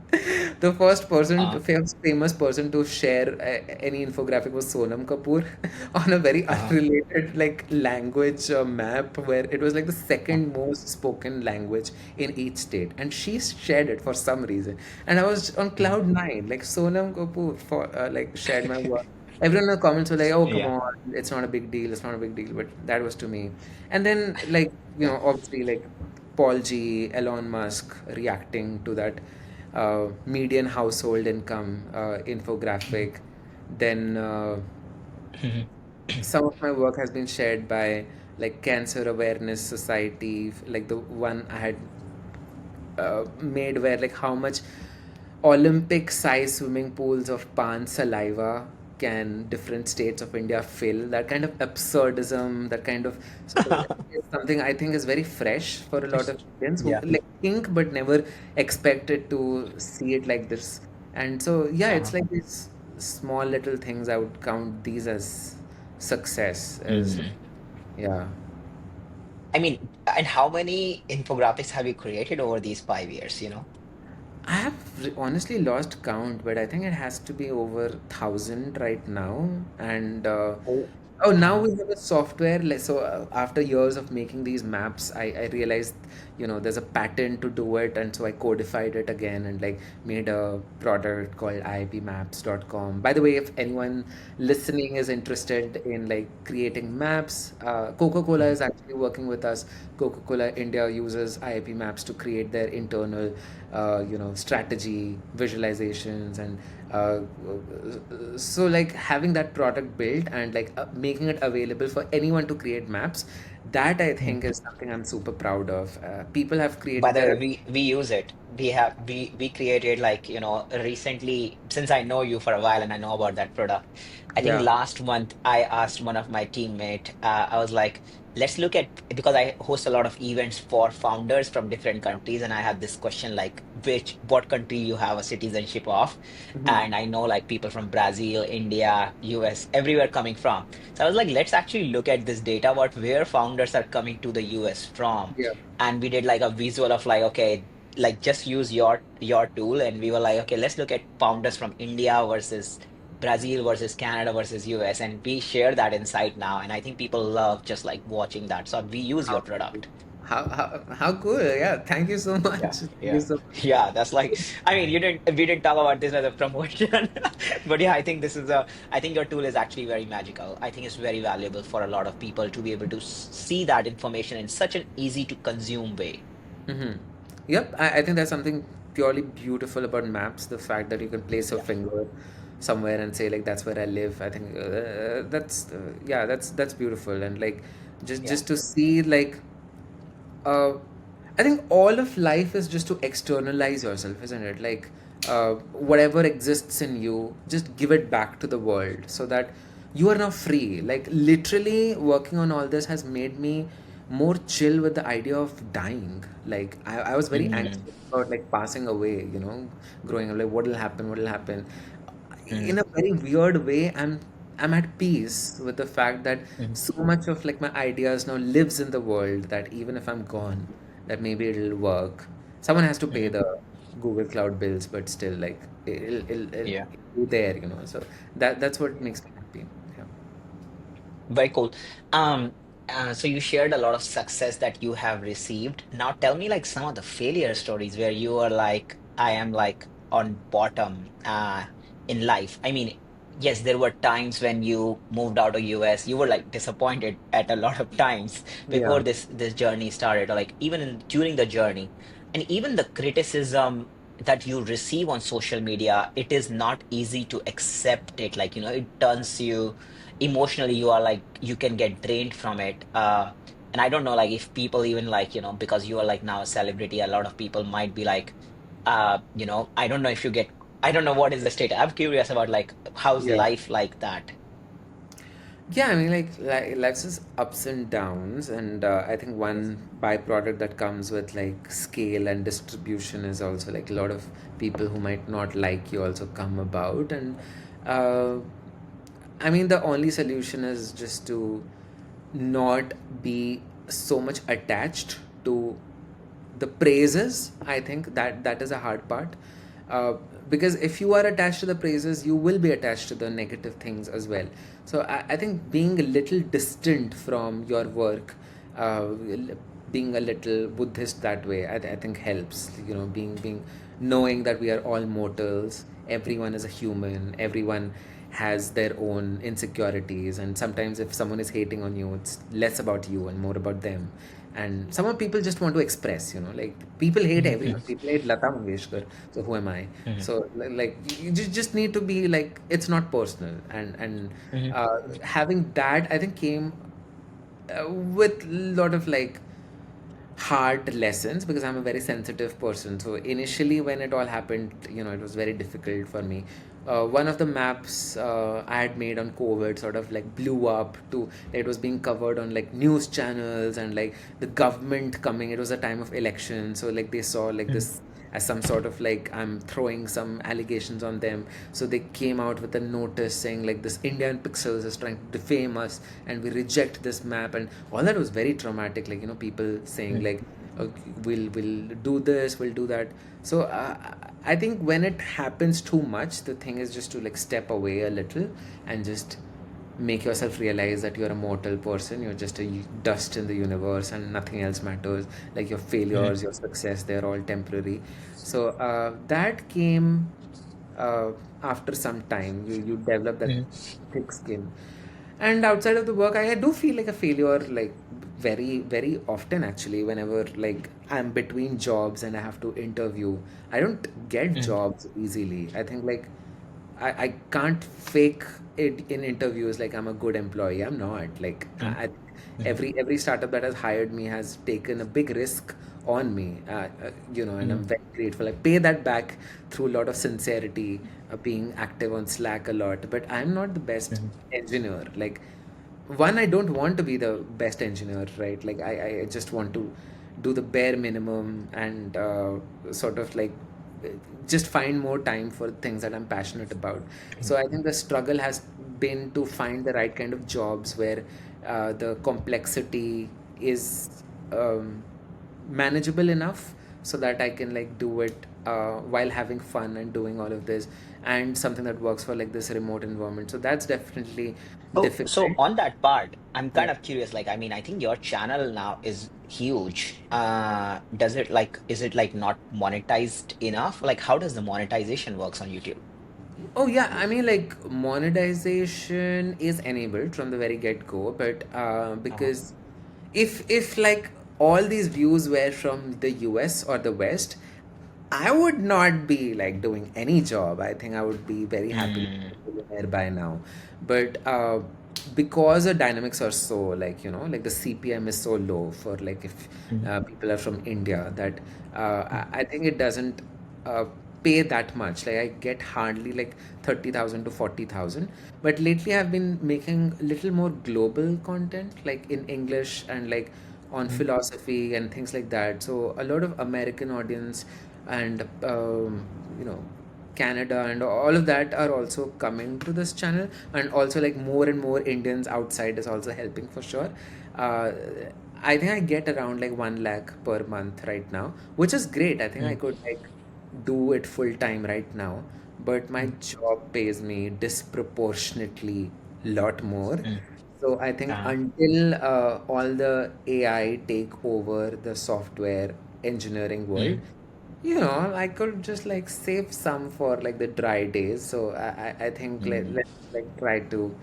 the first person, Uh-huh. famous person to share any infographic was Sonam Kapoor on a very Uh-huh. unrelated like language map where it was like the second most spoken language in each state, and she shared it for some reason, and I was on Mhm. cloud nine. Like Sonam Kapoor for like shared my work. Everyone in the comments were like, "Oh, come Yeah. on, it's not a big deal. It's not a big deal." But that was to me. And then, like, obviously, like Paul G, Elon Musk reacting to that median household income Mhm. infographic. Then Mhm. some of my work has been shared by like Cancer Awareness Society, like the one I had made where like how much Olympic size swimming pools of pan saliva can different states of India fill. That kind of absurdism, that kind of is something I think is very fresh for a lot of Indians who Yeah. like think but never expected to see it like this. And so yeah, it's Uh-huh. like these small little things. I would count these as success. As Mhm. yeah. I mean, and how many infographics have you created over these 5 years, you know? I have honestly lost count, but I think it has to be over 1,000 right now. And Oh. oh, now Uh-huh. we have a software. Like, so after years of making these maps, I realized there's a pattern to do it, and so I codified it again and like made a product called iipmaps.com. By the way, if anyone listening is interested in like creating maps, Coca-Cola Mhm. is actually working with us. Coca-Cola India uses IIP Maps to create their internal, strategy, visualizations, and uh, so like having that product built and like making it available for anyone to create maps, that I Mhm. think is something I'm super proud of. People have By created the way, their we use it. We created like, recently, since I know you for a while and I know about that product. I think yeah. last month I asked one of my teammate, I was like, let's look at, because I host a lot of events for founders from different countries, and I have this question like, what country you have a citizenship of? Mhm. And I know like people from Brazil, India, US, everywhere coming from. So I was like, let's actually look at this data, what where founders are coming to the US from. Yeah. And we did like a visual of like, okay, like just use your tool, and we were like, okay, let's look at founders from India versus Brazil versus Canada versus US, and we share that insight now. And I think people love just like watching that. So we use your How product. how cool. Yeah. Thank you so much. Yeah, Thank you yeah, so yeah. That's like, I mean, we didn't talk about this as a promotion, but yeah, I think I think your tool is actually very magical. I think it's very valuable for a lot of people to be able to see that information in such an easy to consume way. Mm-hmm. Yep, I think there's something purely beautiful about maps. The fact that you can place your Yeah, finger somewhere and say like that's where I live. I think that's yeah, that's beautiful. And like yeah. just to see like uh, I think all of life is just to externalize yourself, isn't it? Like, whatever exists in you, just give it back to the world so that you are now free. Like, literally, working on all this has made me more chill with the idea of dying. Like, I was very anxious Mm, about like passing away, growing up. Like, what will happen? What will happen? mm, In a very weird way, I'm at peace with the fact that mm, so much of like my ideas now lives in the world, that even if I'm gone, that maybe it'll work. Someone has to pay mm. the Google Cloud bills, but still, like it'll Yeah. be there. So that's what makes me happy. Yeah. Very cool. Um, so you shared a lot of success that you have received. Now tell me like some of the failure stories where you are like, I am like on bottom in life. I mean, yes, there were times when you moved out of US, you were like disappointed at a lot of times before Yeah. this journey started, or like even during the journey. And even the criticism that you receive on social media, it is not easy to accept it. Like, it turns you emotionally, you are like, you can get drained from it. And I don't know like if people even like, because you are like now a celebrity, a lot of people might be like, I don't know if you get, I don't know what is the state. I'm curious about like how's Yeah. life like that. Yeah, I mean, like life's just ups and downs, and I think Yes. one byproduct that comes with like scale and distribution is also like a lot of people who might not like you also come about, and uh, I mean, the only solution is just to not be so much attached to the praises. I think that is a hard part, uh, because if you are attached to the praises, you will be attached to the negative things as well. So I think being a little distant from your work, being a little Buddhist that way, I think helps. Being knowing that we are all mortals. Everyone is a human. Everyone has their own insecurities, and sometimes if someone is hating on you, it's less about you and more about them. And some of people just want to express, like people hate Mhm, everyone. People hate Lata Mangeshkar. So who am I? mhm, So like you just need to be like it's not personal, and mhm, having that I think came with a lot of like hard lessons, because I'm a very sensitive person. So initially, when it all happened, it was very difficult for me. One of the maps I had made on COVID sort of like blew up to it was being covered on like news channels, and like the government coming. It was a time of election, so like they saw like mhm, this as some sort of like I'm throwing some allegations on them. So they came out with a notice saying like this Indian Pixels is trying to defame us and we reject this map, and all that was very traumatic. Like people saying mhm, like, okay, we'll do this, we'll do that. So I think when it happens too much, the thing is just to like step away a little and just make yourself realize that you're a mortal person. You're just a dust in the universe and nothing else matters. Like your mhm, failures, your success, they're all temporary. So that came uh, after some time. You develop that mhm, thick skin. And outside of the work, I do feel like a failure, like very very often actually. Whenever like I'm between jobs and I have to interview, I don't get mhm, jobs easily. I think like I can't fake it in interviews like I'm a good employee. I'm not. Like mhm, mhm, every startup that has hired me has taken a big risk on me, and mhm, I'm very grateful. I pay that back through a lot of sincerity, being active on Slack a lot. But I'm not the best mhm, engineer. Like one, I don't want to be the best engineer, right? Like I just want to do the bare minimum and sort of like just find more time for things that I'm passionate about. So I think the struggle has been to find the right kind of jobs where the complexity is manageable enough so that I can like do it while having fun and doing all of this, and something that works for like this remote environment. So that's definitely So difficult. on that part, I'm Yeah. kind of curious. Like, I mean, I think your channel now is huge. Does it like, is it like not monetized enough? Like, how does the monetization works on YouTube? Oh yeah, I mean like monetization is enabled from the very get go, but Uh-huh. because if like all these views were from the US or the West, I would not be like doing any job. I think I would be very happily Mm, a millionaire by now. But because the dynamics are so like like the CPM is so low for like if mm, people are from India, that I think it doesn't uh, pay that much. Like I get hardly like 30,000 to 40,000. But lately I've been making a little more global content, like in English and like on mm, philosophy and things like that. So a lot of American audience and you know Canada and all of that are also coming to this channel, and also like more and more Indians outside is also helping for sure. Uh, I think I get around like 1 lakh per month right now, which is great. I think I mm, could like do it full time right now, but my mm, job pays me disproportionately lot more. mm, So I think uh, until all the AI take over the software engineering world, mm, I could just like save some for like the dry days. So I think mm, let's like try to.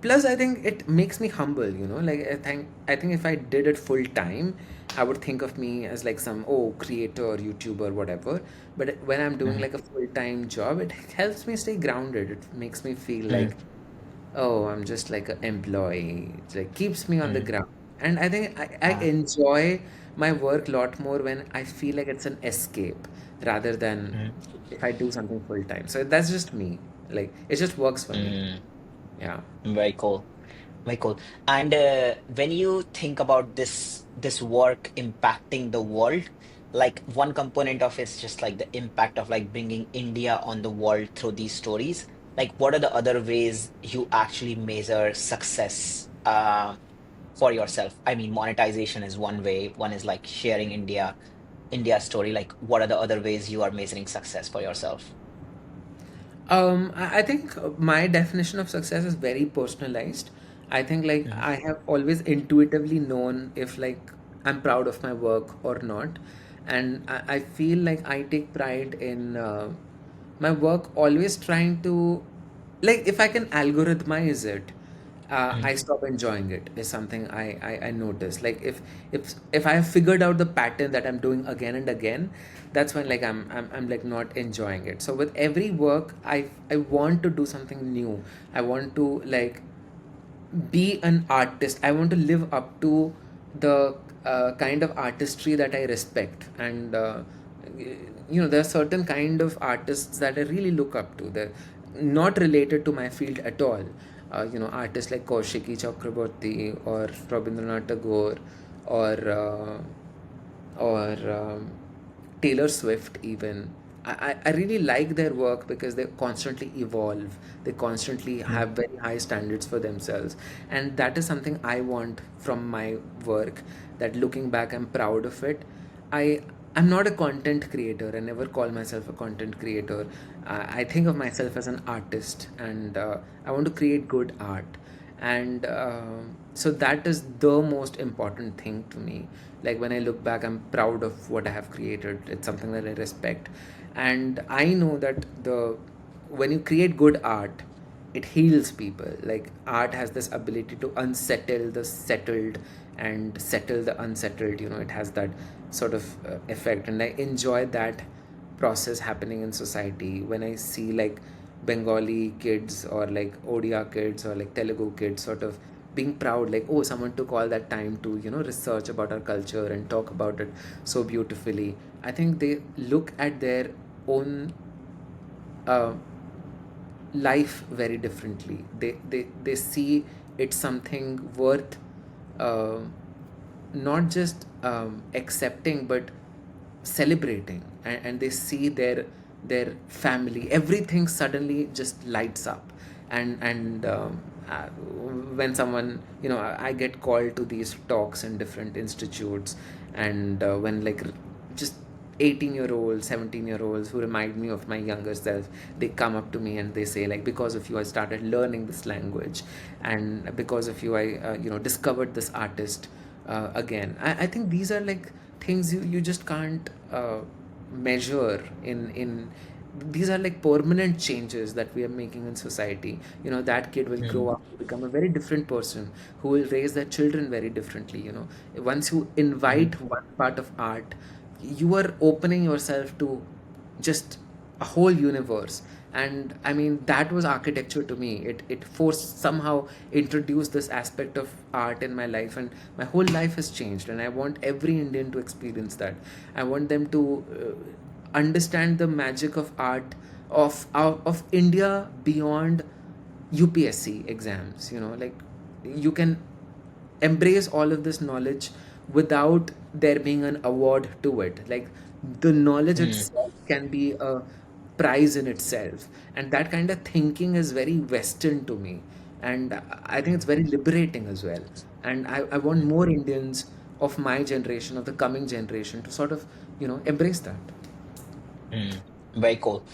Plus, I think it makes me humble. Like I think if I did it full time, I would think of me as like some creator, YouTuber, whatever. But when I'm doing mm, like a full time job, it helps me stay grounded. It makes me feel mm, like, oh, I'm just like an employee. It like keeps me on the mm, ground. And I think I uh, enjoy my work a lot more when I feel like it's an escape rather than mm, if I do something full time. So that's just me. Like it just works for me. mm. Yeah. Very cool. Very cool. And when you think about this work impacting the world, like one component of it's just like the impact of like bringing India on the world through these stories. Like, what are the other ways you actually measure success for yourself? I mean, monetization is one way. One is like sharing India story. Like, what are the other ways you are measuring success for yourself? I think my definition of success is very personalized. I think like Mm, I have always intuitively known if like I'm proud of my work or not, and I feel like I take pride in my work. Always trying to like if I can algorithmize it, mm, I stop enjoying it is something I notice. Like if I have figured out the pattern that I'm doing again and again, that's when like I'm like not enjoying it. So with every work, I want to do something new. I want to like be an artist. I want to live up to the kind of artistry that I respect. And there are certain kind of artists that I really look up to. They're not related to my field at all. Artists like Kaushiki Chakraborty or Rabindranath Tagore or Taylor Swift even. I really like their work because they constantly evolve. They constantly mm, have very high standards for themselves. And that is something I want from my work, that looking back, I'm proud of it. I I'm not a content creator. I never call myself a content creator. I think of myself as an artist, and I want to create good art. And so that is the most important thing to me. Like when I look back, I'm proud of what I have created. It's something that I respect, and I know that the when you create good art, it heals people. Like art has this ability to unsettle the settled and settle the unsettled. It has that sort of effect, and I enjoy that process happening in society when I see like Bengali kids or like Odia kids or like Telugu kids sort of being proud, like, oh, someone took all that time to, research about our culture and talk about it so beautifully. I think they look at their own uh, life very differently. They see it's something worth uh, not just accepting but celebrating, and they see their family, everything suddenly just lights up. And when someone, I get called to these talks in different institutes, and when like just 18-year-olds, 17-year-olds who remind me of my younger self, they come up to me and they say like, because of you I started learning this language, and because of you I discovered this artist again. I think these are like things you just can't measure in these are like permanent changes that we are making in society. That kid will grow Mm, up to become a very different person who will raise their children very differently. Once you invite mm, one part of art, you are opening yourself to just a whole universe. And I mean, that was architecture to me. It forced, somehow introduced this aspect of art in my life, and my whole life has changed, and I want every Indian to experience that. I want them to understand the magic of art, of India beyond UPSC exams. Like, you can embrace all of this knowledge without there being an award to it. Like, the knowledge mm, itself can be a prize in itself, and that kind of thinking is very Western to me, and I think it's mm, very liberating as well. And I want more Indians of my generation, of the coming generation, to sort of embrace that. mm. Very cool.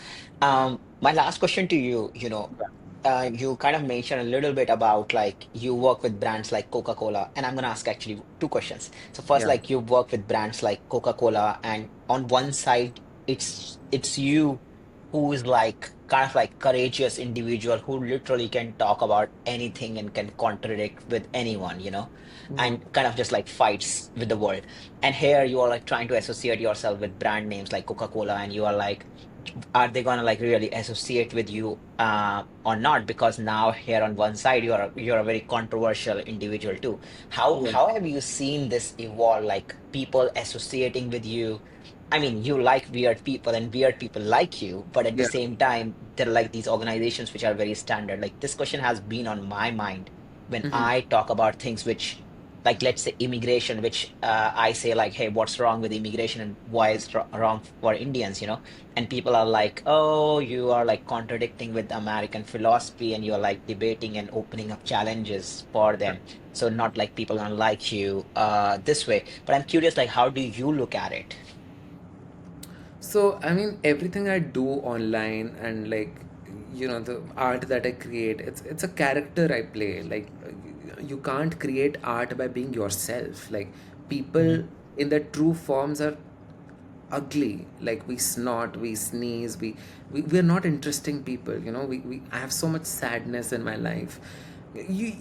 My last question to you, you kind of mentioned a little bit about like you work with brands like Coca-Cola, and I'm gonna ask actually two questions. So first, Yeah. like you work with brands like Coca-Cola, and on one side, it's you who is like kind of like courageous individual who literally can talk about anything and can contradict with anyone, Mhm. and kind of just like fights with the world. And here you are like trying to associate yourself with brand names like Coca-Cola, and you are like, are they gonna like really associate with you or not? Because now here on one side you're a very controversial individual too. Yeah. How have you seen this evolve, like people associating with you? I mean, you like weird people and weird people like you, but at the Yeah. same time, there are like these organizations which are very standard. Like this question has been on my mind when Hmm. I talk about things which, like, let's say immigration, which I say like, hey, what's wrong with immigration and why is wrong for Indians, and people are like, oh, you are like contradicting with American philosophy and you're like debating and opening up challenges for them. So not like people don't like you this way. But I'm curious, like, how do you look at it? So, I mean, everything I do online, and like, the art that I create, it's a character I play. Like, you can't create art by being yourself. Like, Mhm. people in their true forms are ugly. Like, we snort, we sneeze, we're not interesting people. I have so much sadness in my life.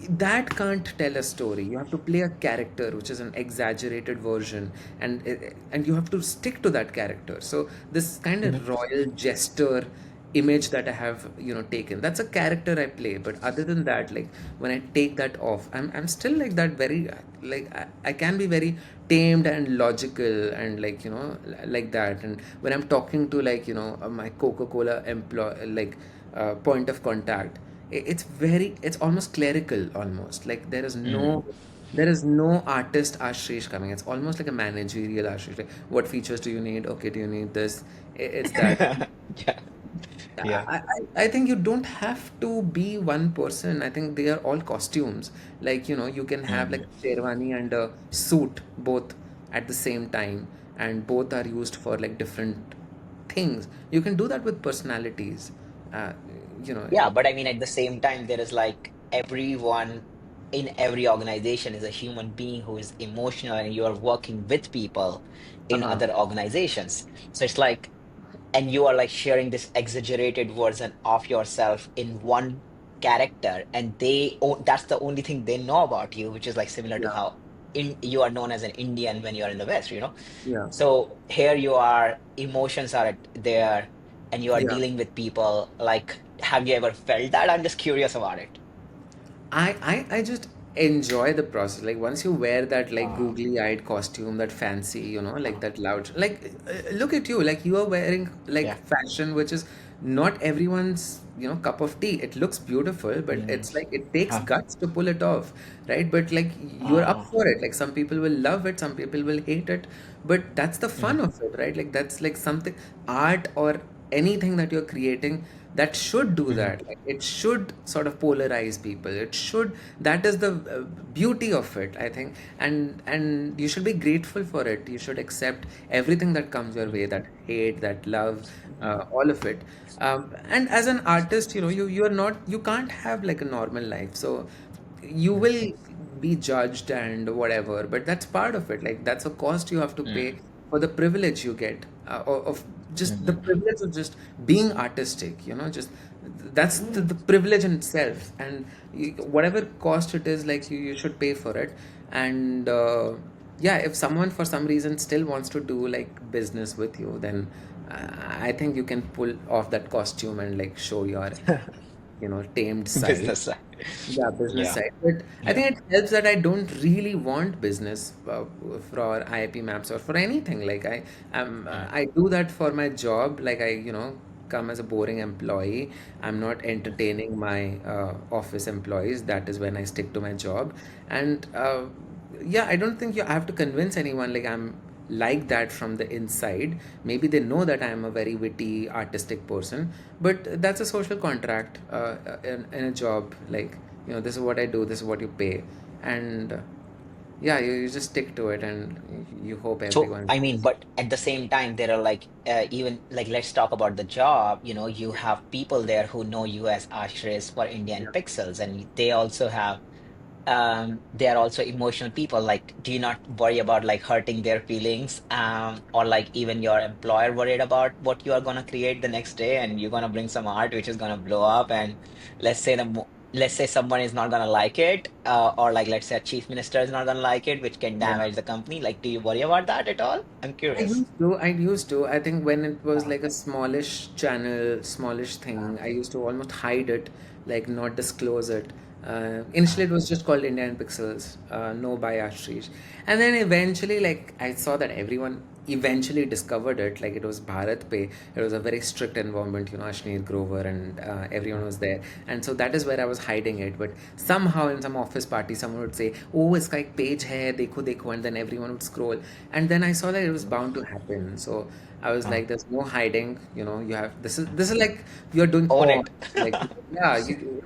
That can't tell a story. You have to play a character which is an exaggerated version, and you have to stick to that character. So this kind Mhm. of royal jester image that I have, taken, that's a character I play. But other than that, like, when I take that off, I'm still like that, very like, I can be very tamed and logical, and like, like that. And when I'm talking to, like, my Coca-Cola employee, like, point of contact, it's almost clerical, almost like Mm. there is no artist Ashrish coming. It's almost like a managerial Ashrish. Like, what features do you need? Okay, do you need this? It's that. Yeah, yeah. I think you don't have to be one person. I think they are all costumes. Like, you can have like Mm. a sherwani and a suit both at the same time, and both are used for like different things. You can do that with personalities. Uh, you know, Yeah, but I mean, at the same time, there is like everyone in every organization is a human being who is emotional, and you are working with people in uh-huh. other organizations. So it's like, and you are like sharing this exaggerated version of yourself in one character, and that's the only thing they know about you, which is like similar to Yeah, how you are known as an Indian when you are in the West. yeah, So here you are, emotions are there, and you are yeah. dealing with people. Like, have you ever felt that? I'm just curious about it. I just enjoy the process. Like, once you wear that like Ah, googly-eyed costume, that fancy, like that loud, like, look at you, like you are wearing like yeah. fashion which is not everyone's, cup of tea. It looks beautiful, but Mm. it's like it takes Huh. guts to pull it off, right? But like you're up Uh, for it. Like some people will love it, some people will hate it, but that's the fun mm, of it, right? Like that's like something, art or anything that you're creating, that should do mhm. that. Like it should sort of polarize people. It should, that is the beauty of it, I think. And you should be grateful for it. You should accept everything that comes your way, that hate, that love, all of it. And as an artist, you're not, you can't have like a normal life. So you Mm, will be judged and whatever, but that's part of it. Like that's a cost you have to pay mm, for the privilege you get, of just the mhm. privilege of just being artistic, just that's the privilege in itself. And whatever cost it is, like you should pay for it. And yeah, if someone for some reason still wants to do like business with you, then I think you can pull off that costume and like show your, tamed side. Business side. Yeah, business Yeah. side. But I Yeah. think it helps that I don't really want business for IIP maps or for anything. Like Mm, I do that for my job. Like I, come as a boring employee. I'm not entertaining my office employees. That is when I stick to my job. And yeah, I don't think you have to convince anyone like I'm like that from the inside. Maybe they know that I'm a very witty, artistic person, but that's a social contract in a job. Like, this is what I do, this is what you pay. And yeah, you just stick to it and you hope So, everyone. I mean, but at the same time, there are like, even like, let's talk about the job. You have people there who know you as Ashris for Indian Yeah. Pixels, and they also have, they are also emotional people. Like, do you not worry about like hurting their feelings, or like even your employer worried about what you are gonna create the next day, and you're gonna bring some art which is gonna blow up, and let's say someone is not gonna like it, or like let's say a chief minister is not gonna like it, which can Yeah. damage the company. Like, do you worry about that at all? I'm I curious. used to. I used to. I think when it was Uh, like a smallish channel, smallish thing, I used to almost hide it, like not disclose it. Initially, uh, it was just called Indian Pixels, no by Ashris. And then eventually, like, I saw that everyone eventually discovered it. Like, it was Bharat Pay. It was a very strict environment, Ashneer Grover, and everyone was there. And so that is where I was hiding it. But somehow, in some office party, someone would say, "Oh, iska ek page hai, dekho, dekho," and then everyone would scroll. And then I saw that it was bound to happen. So I was uh, like, "There's no hiding. You have this is like you're doing own porn. it. Like, yeah,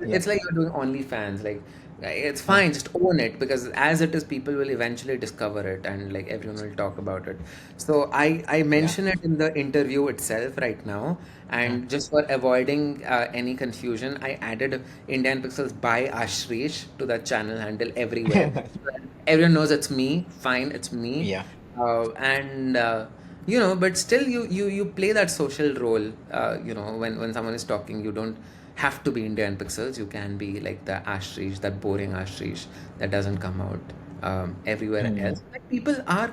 Yeah. it's like you're doing OnlyFans. Like, it's Uh, fine. Just own it because as it is, people will eventually discover it, and like everyone will talk about it. So I yeah. mention it in the interview itself right now, Uh, and just for avoiding any confusion, I added Indian Pixels by Ashrish to that channel handle everywhere. Everyone knows it's me. Fine, it's me. yeah. And but still you play that social role. When someone is talking, you don't have to be Indian Pixels. You can be like the Ashrish, that boring Ashrish that doesn't come out everywhere Mm, else. Like people are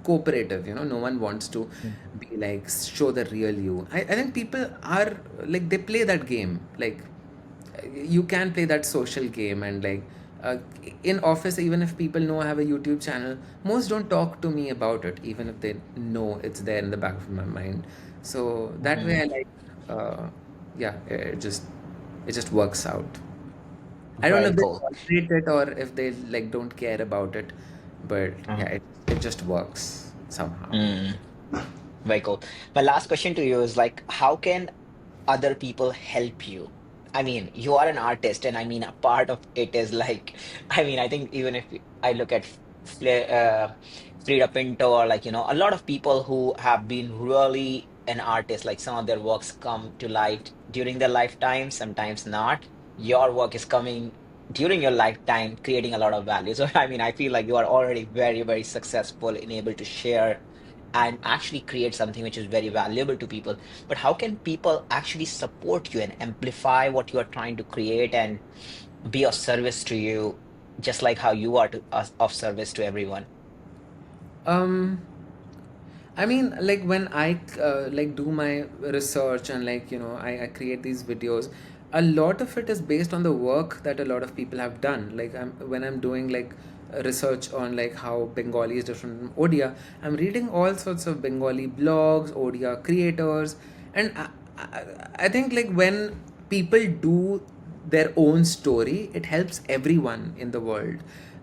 cooperative. No one wants to mm, be like show the real you. I think people are like they play that game. Like you can play that social game. And like uh, in office, even if people know I have a YouTube channel, most don't talk to me about it, even if they know it's there in the back of my mind. So that way mhm. I like, uh, yeah, it just works out. I don't know Very if they cool. tolerate it or if they like don't care about it, but Uh, yeah, it just works somehow. mm, very cool. My last question to you is like, how can other people help you? I mean, you are an artist, and I mean, a part of it is like, I mean, I think even if I look at Frida Pinto, or like, a lot of people who have been really an artist, like some of their works come to light during their lifetime, sometimes not. Your work is coming during your lifetime, creating a lot of value. So, I mean, I feel like you are already very, very successful in able to share and actually create something which is very valuable to people. But how can people actually support you and amplify what you are trying to create and be of service to you, just like how you are of service to everyone? Um, I mean, like when I like do my research and like I create these videos, a lot of it is based on the work that a lot of people have done. Like when I'm doing like research on like how Bengali is different from Odia, I'm reading all sorts of Bengali blogs, Odia creators, and I think like when people do their own story, it helps everyone in the world.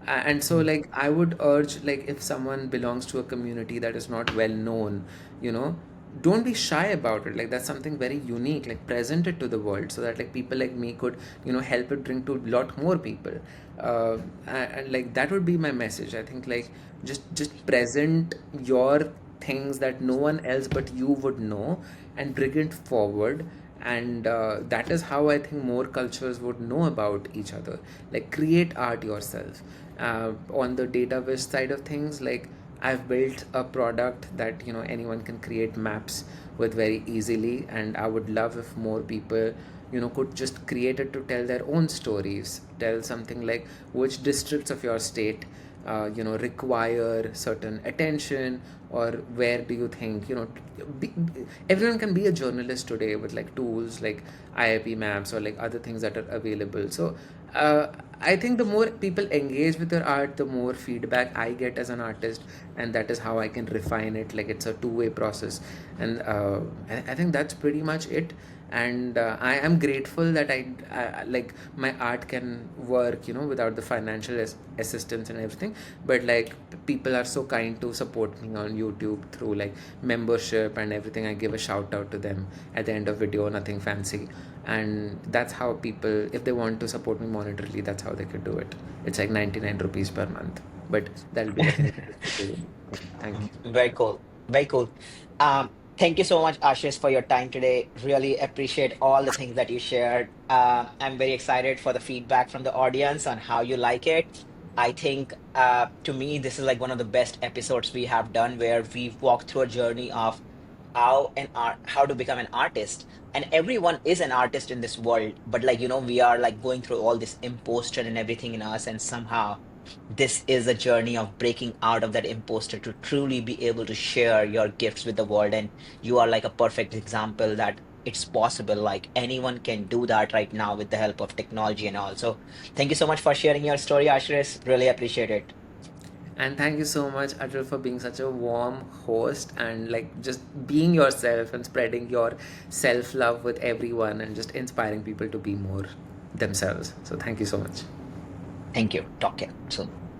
And so like I would urge, like if someone belongs to a community that is not well known, you know, don't be shy about it. Like that's something very unique. Like present it to the world so that like people like me could, you know, help it bring to a lot more people. And like that would be my message. I think like just present your things that no one else but you would know and bring it forward. And that is how I think more cultures would know about each other. Like create art yourself. On the data viz side of things, like I've built a product that, you know, anyone can create maps with very easily, and I would love if more people, you know, could just create it to tell their own stories. Tell something like which districts of your state, you know, require certain attention, or where do you think, you know, be, everyone can be a journalist today with like tools like IIP maps or like other things that are available. So uh, I think the more people engage with your art, the more feedback I get as an artist, and that is how I can refine it. Like it's a two-way process, and I think that's pretty much it. And I am grateful that I like my art can work, you know, without the financial assistance and everything. But like people are so kind to support me on YouTube through like membership and everything. I give a shout out to them at the end of video, nothing fancy. And that's how people, if they want to support me monetarily, that's how they could do it. It's like 99 rupees per month, but that'll be definitely okay. Thank you. Very cool. Very cool. Thank you so much, Ashish, for your time today. Really appreciate all the things that you shared. I'm very excited for the feedback from the audience on how you like it. I think to me, this is like one of the best episodes we have done where we've walked through a journey of how to become an artist. And everyone is an artist in this world, but like, we are like going through all this imposter and everything in us, and somehow this is a journey of breaking out of that imposter to truly be able to share your gifts with the world. And you are like a perfect example that it's possible. Like anyone can do that right now with the help of technology and all. So thank you so much for sharing your story, Ashris. Really appreciate it. And thank you so much, Atul, for being such a warm host and like just being yourself and spreading your self love with everyone and just inspiring people to be more themselves. So, thank you so much. Thank you. Talk here soon.